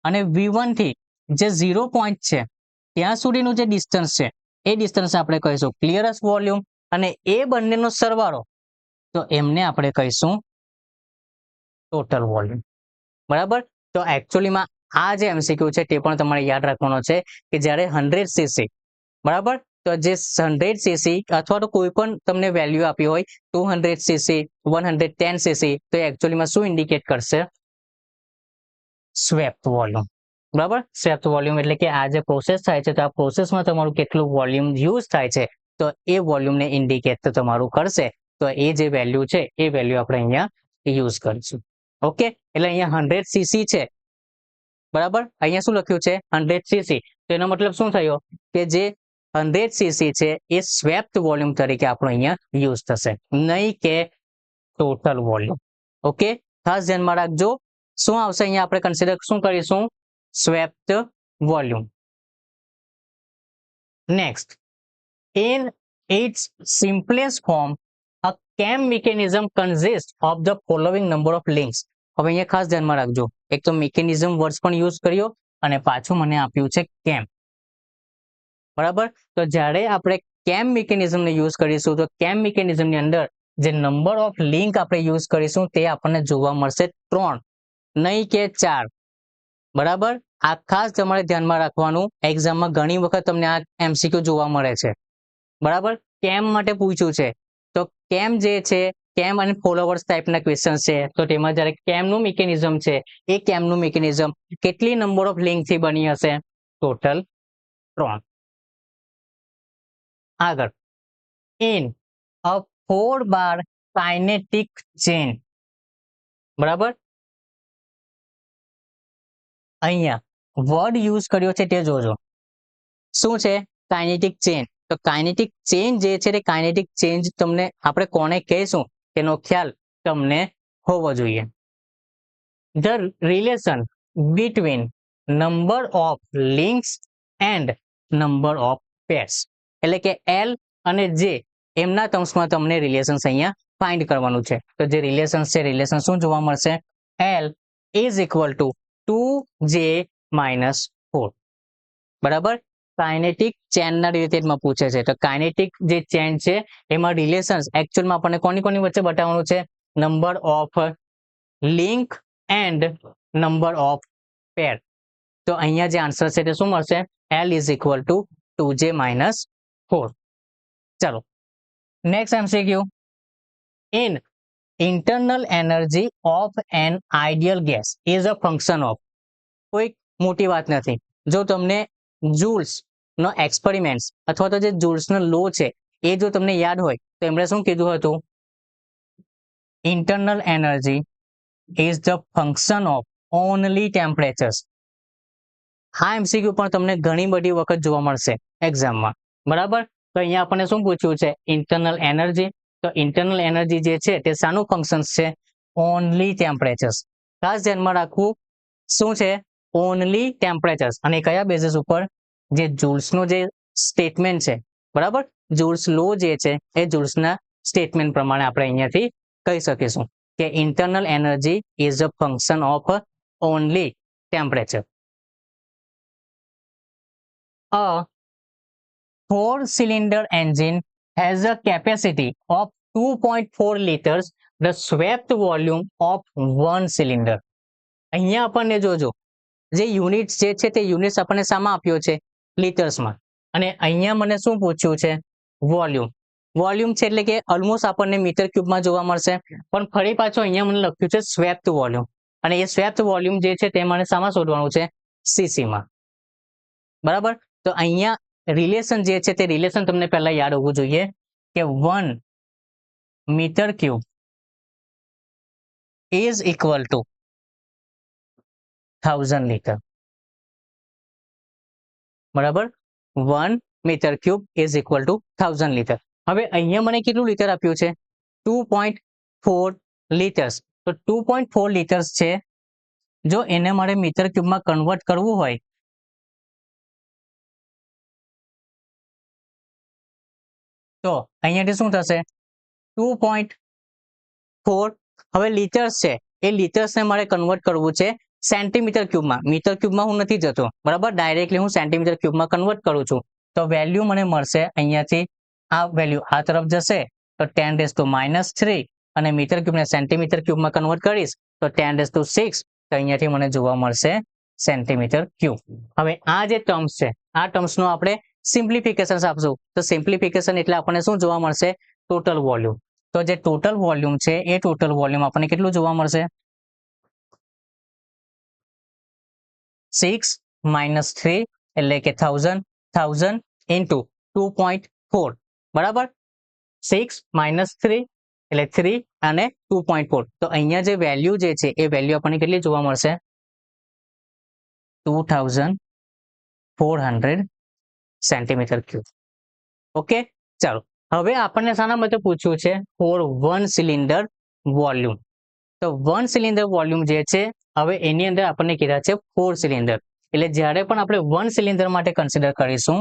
અને V1 થી જે 0 પોઈન્ટ છે ત્યાં સુધીનું જે ડિસ્ટન્સ છે એ ડિસ્ટન્સ આપણે કહીશું ક્લિયરન્સ વોલ્યુમ અને એ બંનેનો સરવાળો તો એમને આપણે કહીશું ટોટલ વોલ્યુમ, બરાબર. તો એકચ્યુઅલીમાં આ જે એમસીક્યુ છે તે પણ તમારે યાદ રાખવાનો છે કે જ્યારે 100 cc, બરાબર, તો જે 100 cc અથવા તો કોઈ પણ તમને વેલ્યુ આપી હોય 200 cc, 110 cc તો એકચ્યુઅલીમાં શું ઇન્ડિકેટ કરશે? સ્વેપ્ટ વોલ્યુમ, બરાબર. સ્વેપ્ટ વોલ્યુમ એટલે કે આ જે પ્રોસેસ થાય છે તો આ પ્રોસેસમાં તમારું કેટલું વોલ્યુમ યુઝ થાય છે તો એ વોલ્યુમને ઇન્ડિકેટ તો તમારું કરશે. તો એ જે વેલ્યુ છે એ વેલ્યુ આપણે અહીંયા યુઝ કરીશું. ઓકે, એટલે અહીંયા 100 cc છે, બરાબર. અહીંયા શું લખ્યું છે 100 cc, તો એનો મતલબ શું થયો કે જે 100 cc છે એ સ્વેપ્ટ વોલ્યુમ તરીકે આપણો અહીંયા યુઝ થશે, નહીં કે ટોટલ વોલ્યુમ. ઓકે, ખાસ ધ્યાનમાં રાખજો. શું આવશે અહીંયા, આપણે કન્સિડર શું કરીશું, swept volume. Next, in its simplest form, a CAM mechanism consists of the following number of links. હવે અહીંયા ખાસ ધ્યાનમાં રાખજો, એક તો મિકેનિઝમ વર્ડ્સ પણ યુઝ કર્યો અને પાછું મને આપ્યું છે કેમ. બરાબર, તો જ્યારે આપણે કેમ મિકેનિઝમને યુઝ કરીશું તો કેમ મિકેનિઝમની અંદર જે નંબર ઓફ લિંક આપણે યુઝ કરીશું તે આપણને જોવા મળશે 3, નહીં કે 4. બરાબર, આ ખાસ તમારે ધ્યાનમાં રાખવાનું, એક્ઝામમાં ઘણી વખત તમને આ MCQ જોવા મળે છે. બરાબર, કેમ માટે પૂછ્યું છે, તો કેમ જે છે કેમ અને ફોલોવર્સ ટાઈપના ક્વેશ્ચન છે, તો તેમાં જ્યારે કેમનું મિકેનિઝમ છે એ કેમનું મિકેનિઝમ કેટલી નંબર ઓફ લિંક થી બની હશે, ટોટલ 3. આગળ, in a 4 bar kinetic chain. બરાબર, અહીંયા વર્ડ યુઝ કર્યો છે તે જોજો, શું છે કાઇનેટિક ચેન. તો કાઇનેટિક ચેન જે છે તે કાઇનેટિક ચેન્જ તમને આપણે કોને કહીશું તેનો ખ્યાલ તમને હોવો જોઈએ. The relation between number of links and number of pairs, એટલે કે L અને J એમના ટર્મ્સમાં તમને રિલેશન્સ અહીંયા ફાઇન્ડ કરવાનું છે. તો જે રિલેશન છે, રિલેશન શું જોવા મળશે, L is equal two 2J - 4. બરાબર, કાઇનેટિક ચેનના રિલેટેડમાં પૂછે છે, તો કાઇનેટિક જે ચેન છે એમાં રિલેશન્સ એકચ્યુઅલમાં આપણને કોની વચ્ચે બતાવવાનું છે, number of link and number of pair. તો અહીંયા જે આન્સર છે તે શું મળશે, L is equal two 2J - 4. ચલો next MCQ, in internal energy of an ideal gas is a function of. કોઈ મોટી વાત નથી, જો તમને જુલ્સ નો એક્સપેરિમેન્ટ્સ અથવા તો જે જુલ્સ નો લો છે એ જો તમને યાદ હોય તો એમણે શું કીધું હતું, internal energy is the function of only temperatures. આ MCQ પણ તમને ઘણી બધી વખત જોવા મળશે એક્ઝામમાં. બરાબર, તો અહીંયા આપણને શું પૂછ્યું છે, ઇન્ટરનલ એનર્જી. તો ઇન્ટરનલ એનર્જી જે છે તે શાનું ફંક્શન છે, ઓનલી ટેમ્પરેચર્સ. ખાસ ધ્યાનમાં રાખવું, શું છે ઓનલી ટેમ્પરેચર્સ, અને કયા બેઝિસ ઉપર, જે જુલ્સનો જે સ્ટેટમેન્ટ છે. બરાબર, જુલ્સ લો જે છે એ જુલ્સના સ્ટેટમેન્ટ પ્રમાણે આપણે અહીંયાથી કહી શકીશું કે internal energy is a function of only temperature. A 4-cylinder engine has a capacity of 2.4 liters, the swept volume of 1 cylinder. અહીંયા આપણને જોજો, જે યુનિટ્સ જે છે તે યુનિટ્સ આપણને શામાં આપ્યો છે, લીટર્સમાં, અને અહીંયા મને શું પૂછ્યું છે, વોલ્યુમ. વોલ્યુમ છે એટલે કે ઓલમોસ્ટ આપણને મીટર ક્યુબમાં જોવા મળશે, પણ ફરી પાછો અહીંયા મને લખ્યું છે સ્વેપ્ટ વોલ્યુમ, અને એ સ્વેપ્ટ વોલ્યુમ જે છે તે મને શામાં શોધવાનું છે, સીસીમાં. બરાબર, તો અહીંયા રિલેશન જે છે તે રિલેશન તમને પહેલા યાદ હોવું જોઈએ કે 1 metre cube is equal to 1000 litre. બરાબર, 1 metre cube is equal to 1000 litre. હવે અહીંયા મને કેટલું લીટર આપ્યું છે, 2.4 લીટર્સ. તો 2.4 લીટર્સ છે, જો એને મારે મીટર ક્યુબમાં કન્વર્ટ કરવું હોય તો અહીંયાથી શું થશે, 2.4. હવે લીટર્સ છે એ લીટર્સને મારે કન્વર્ટ કરવું છે સેન્ટીમીટર ક્યુબમાં. મીટર ક્યુબમાં હું નથી જતો, બરાબર, ડાયરેક્ટલી હું સેન્ટીમીટર ક્યુબમાં કન્વર્ટ કરું છું. તો વેલ્યુ મને મળશે અહીંયાથી, આ વેલ્યુ આ તરફ જશે તો 10⁻³ અને મીટર ક્યુબને સેન્ટીમીટર ક્યુબમાં કન્વર્ટ કરીશ તો 10⁶. તો અહીંયાથી મને જોવા મળશે સેન્ટીમીટર ક્યુબ. હવે આ જે ટર્મ્સ છે આ ટર્મ્સનો આપણે સિમ્પ્લિફિકેશન આપશું, તો સિમ્પ્લિફિકેશન એટલે આપણને શું જોવા મળશે, ટોટલ વોલ્યુમ. તો જે ટોટલ વોલ્યુમ છે એ ટોટલ વોલ્યુમ આપણને કેટલું જોવા મળશે, 6 - 3 એટલે કે 1000 into 2.4. બરાબર, 6 - 3 એટલે 3 અને 2.4. તો અહીંયા જે વેલ્યુ જે છે એ વેલ્યુ આપણને કેટલી જોવા મળશે, 2400 સેન્ટીમીટર ક્યુબ. ઓકે, ચાલો હવે આપણને શાના માટે પૂછ્યું છે? For one cylinder volume. તો વન સિલિન્ડર વોલ્યુમ જે છે, હવે એની અંદર આપણને કીધા છે 4 સિલિન્ડર. એટલે જ્યારે પણ આપણે વન સિલિન્ડર માટે કન્સિડર કરીશું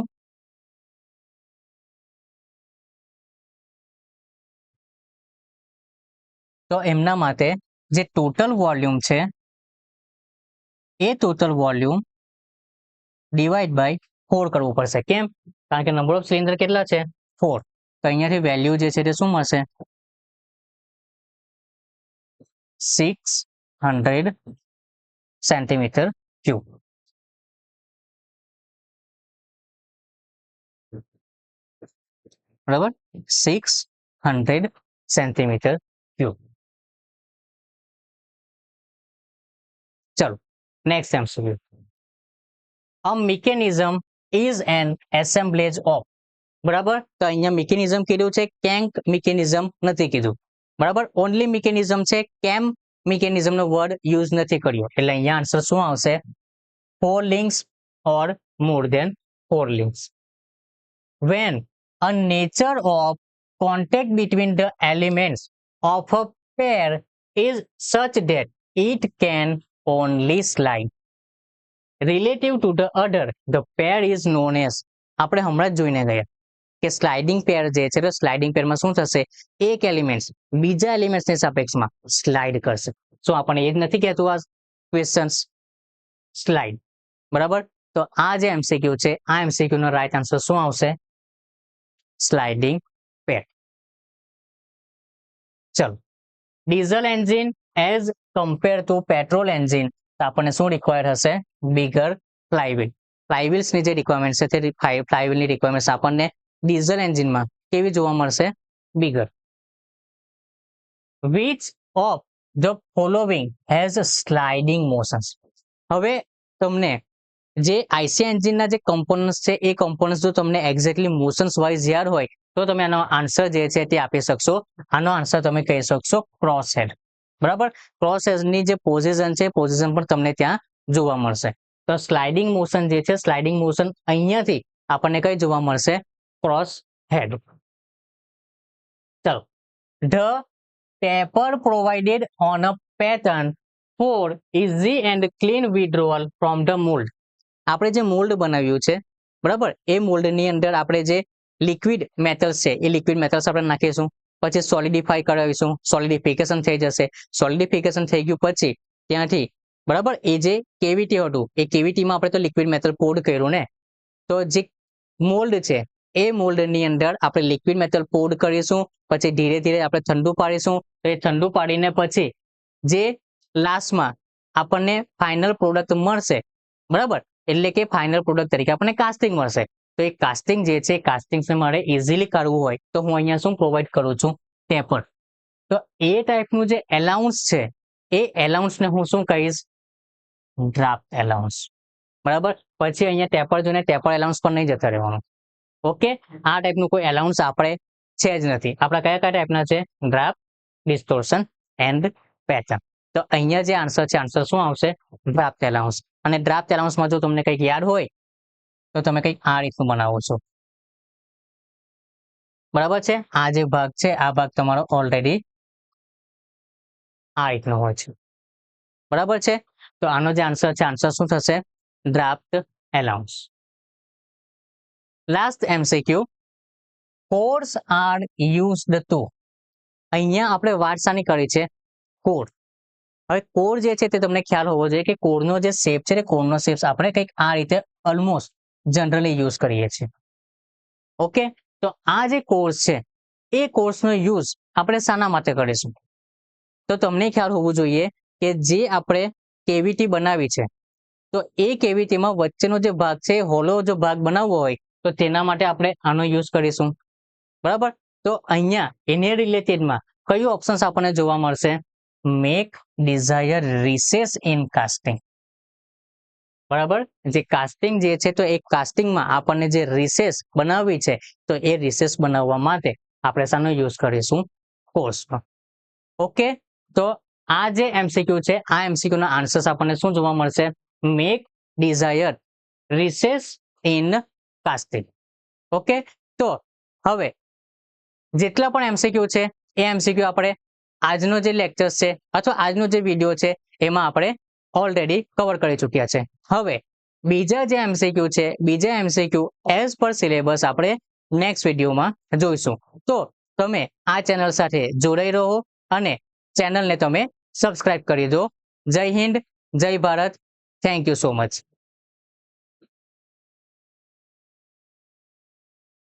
તો એમના માટે જે ટોટલ વોલ્યુમ છે એ ટોટલ વોલ્યુમ ડિવાઈડ બાય 4 કરવું પડશે. કેમ? કારણ કે નંબર ઓફ સિલિન્ડર કેટલા છે? 4. તો અહીંયાથી વેલ્યુ જે છે તે શું મળશે? 600 સેન્ટીમીટર ક્યુબ. બરાબર, 600 સેન્ટીમીટર ક્યુબ. ચલો next MCQ. A mechanism is an assemblage of. બરાબર, તો અહીંયા મિકેનિઝમ કીધું છે, કેન્ક મિકેનિઝમ નથી કીધું. બરાબર, ઓનલી મિકેનિઝમ છે, કેમ મિકેનિઝમ નો વર્ડ યુઝ નથી કર્યો. એટલે અહીંયા આન્સર શું આવશે? 4 links or more than 4 links. When a nature of contact between the elements of a pair is such that it can only slide relative to the other, the pair is known as. આપણે હમણાં જ જોઈને ગયા કે sliding પેર જે છે, તો sliding પેરમાં શું થશે? એક એલિમેન્ટ બીજા એલિમેન્ટ્સની સાપેક્ષમાં સ્લાઇડ કરશે. શું આપણને એ જ નથી કહેતું આ ક્વેશ્ચન્સ? સ્લાઇડ. બરાબર, તો આ જે એમસીક્યુ છે, આ એમસીક્યુ નો રાઈટ આન્સર શું આવશે? સ્લાઇડિંગ પેર. ચલો, diesel engine as compare to petrol engine, તો આપણને શું રિક્વાયર હશે? Bigger flywheel. ફ્લાયવ્હીલ્સની જે રિક્વાયરમેન્ટ છે તે ફ્લાયવ્હીલની રિક્વાયરમેન્ટ આપણને ડીઝલ એન્જિનમાં કેવી જોવા મળશે? Bigger. Which of the following has sliding motions. હવે તમને જે આઈસી એન્જિનના જે કમ્પોનન્ટ્સ છે એ કમ્પોનન્ટ્સ જો તમને એક્ઝેક્ટલી મોશન્સ વાઇઝ યાદ હોય તો તમે આનો આન્સર જે છે તે આપી શકશો. આનો આન્સર તમે કહી શકશો ક્રોસ હેડ. બરાબર, ક્રોસ હેડની જે પોઝિશન છે, પોઝિશન પણ તમને ત્યાં જોવા મળશે. તો સ્લાઇડિંગ મોશન જે છે, સ્લાઇડિંગ મોશન અહીંયાથી આપણને કઈ જોવા મળશે? ક્રોસ હેડ. ચલો, the taper provided on a pattern for easy and clean withdrawal from the mold. આપણે જે મોલ્ડ બનાવ્યું છે, બરાબર, એ મોલ્ડની અંદર આપણે જે લિક્વિડ મેટલ્સ છે એ લિક્વિડ મેટલ્સ આપણે નાખીશું, પછી સોલિડિફાઈ કરાવીશું, સોલિડિફિકેશન થઈ જશે. સોલિડિફિકેશન થઈ ગયું પછી ત્યાંથી બરાબર એ જે કેવિટી હતું એ કેવિટીમાં આપણે તો લિક્વિડ મેટલ પોર્ડ કર્યું ને, તો જે મોલ્ડ છે એ મોલ્ડની અંદર આપણે લિક્વિડ મેટલ પોર્ડ કરીશું, પછી ધીરે ધીરે આપણે ઠંડુ પાડીશું. તો એ ઠંડુ પાડીને પછી જે લાસ્ટમાં આપણને ફાઇનલ પ્રોડક્ટ મળશે, બરાબર, એટલે કે ફાઇનલ પ્રોડક્ટ તરીકે આપણને કાસ્ટિંગ મળશે. તો એ કાસ્ટિંગ જે છે, કાસ્ટિંગને મારે ઇઝીલી કાઢવું હોય તો હું અહીંયા શું પ્રોવાઈડ કરું છું? ટેપર. તો એ ટાઈપનું જે એલાઉન્સ છે એ એલાઉન્સને હું શું કહીશ? Draft allowance. બરાબર, પછી અહીંયા ટેપર જોઈને ટેપર એલાઉન્સ પર નહીં જતા રહેવાનું. ઓકે, આ ટાઈપનું કોઈ એલાઉન્સ આપણે છે જ નથી. આપણા કયા કયા ટાઈપના છે? Draft, distortion and pattern. તો અહીંયા જે આન્સર છે, આન્સર શું આવશે? Draft allowance. અને ડ્રાફ્ટ એલાઉન્સમાં જો તમને કંઈક યાદ હોય તો તમે કંઈક આ રીતનું બનાવો છો. બરાબર છે, આ જે ભાગ છે આ ભાગ તમારો ઓલરેડી આ રીતનો હોય છે. બરાબર છે, તો આનો જે આન્સર છે, આન્સર શું થશે? Draft allowance. Last MCQ, course are used to. અહીંયા આપણે વાત શાની કરી છે? કોર. હવે કોર જે છે તે તમને ખ્યાલ હોવો જોઈએ કે કોરનો જે શેપ છે, કોરનો શેપ આપણે કંઈક આ રીતે ઓલમોસ્ટ જનરલી યુઝ કરીએ છીએ. ઓકે, તો આ જે કોર્સ છે એ કોર્સનો યુઝ આપણે શાના માટે કરીશું? તો તમને ખ્યાલ હોવું જોઈએ કે જે આપણે કેવિટી બનાવી છે, તો એ કેવિટીમાં વચ્ચેનો જે ભાગ છે, હોલો જો ભાગ બનાવવો હોય તો તેના માટે આપણે આનો યુઝ કરીશું. બરાબર, તો અહીંયા એને રિલેટેડમાં કયું ઓપ્શન્સ આપણને જોવા મળશે? Make desire recess in casting. બરાબર, જે કાસ્ટિંગ જે છે તો એ કાસ્ટિંગમાં આપણને જે રિસેસ બનાવવી છે તો એ રિસેસ બનાવવા માટે આપણે શાનો યુઝ કરીશું? કોર્સનો. ઓકે, તો આ જે એમસીક્યુ છે, આ એમસીક્યુ ના આન્સર્સ આપણને શું જોવા મળશે? Make desire recess in casting. Okay, તો હવે જેટલા પણ એમસીક્યુ છે એ એમસીક્યુ આપણે આજનો જે લેક્ચર છે અથવા આજનો જે વિડીયો છે એમાં આપણે ઓલરેડી કવર કરી ચૂક્યા છે. હવે બીજા જે એમસીક્યુ છે, બીજા એમસીક્યુ એઝ પર સિલેબસ આપણે નેક્સ્ટ વિડીયોમાં જોઈશું. તો તમે આ ચેનલ સાથે જોડાઈ રહો અને ચેનલને તમે સબસ્ક્રાઇબ કરી દો. જય હિન્દ, જય Bharat. Thank you so much.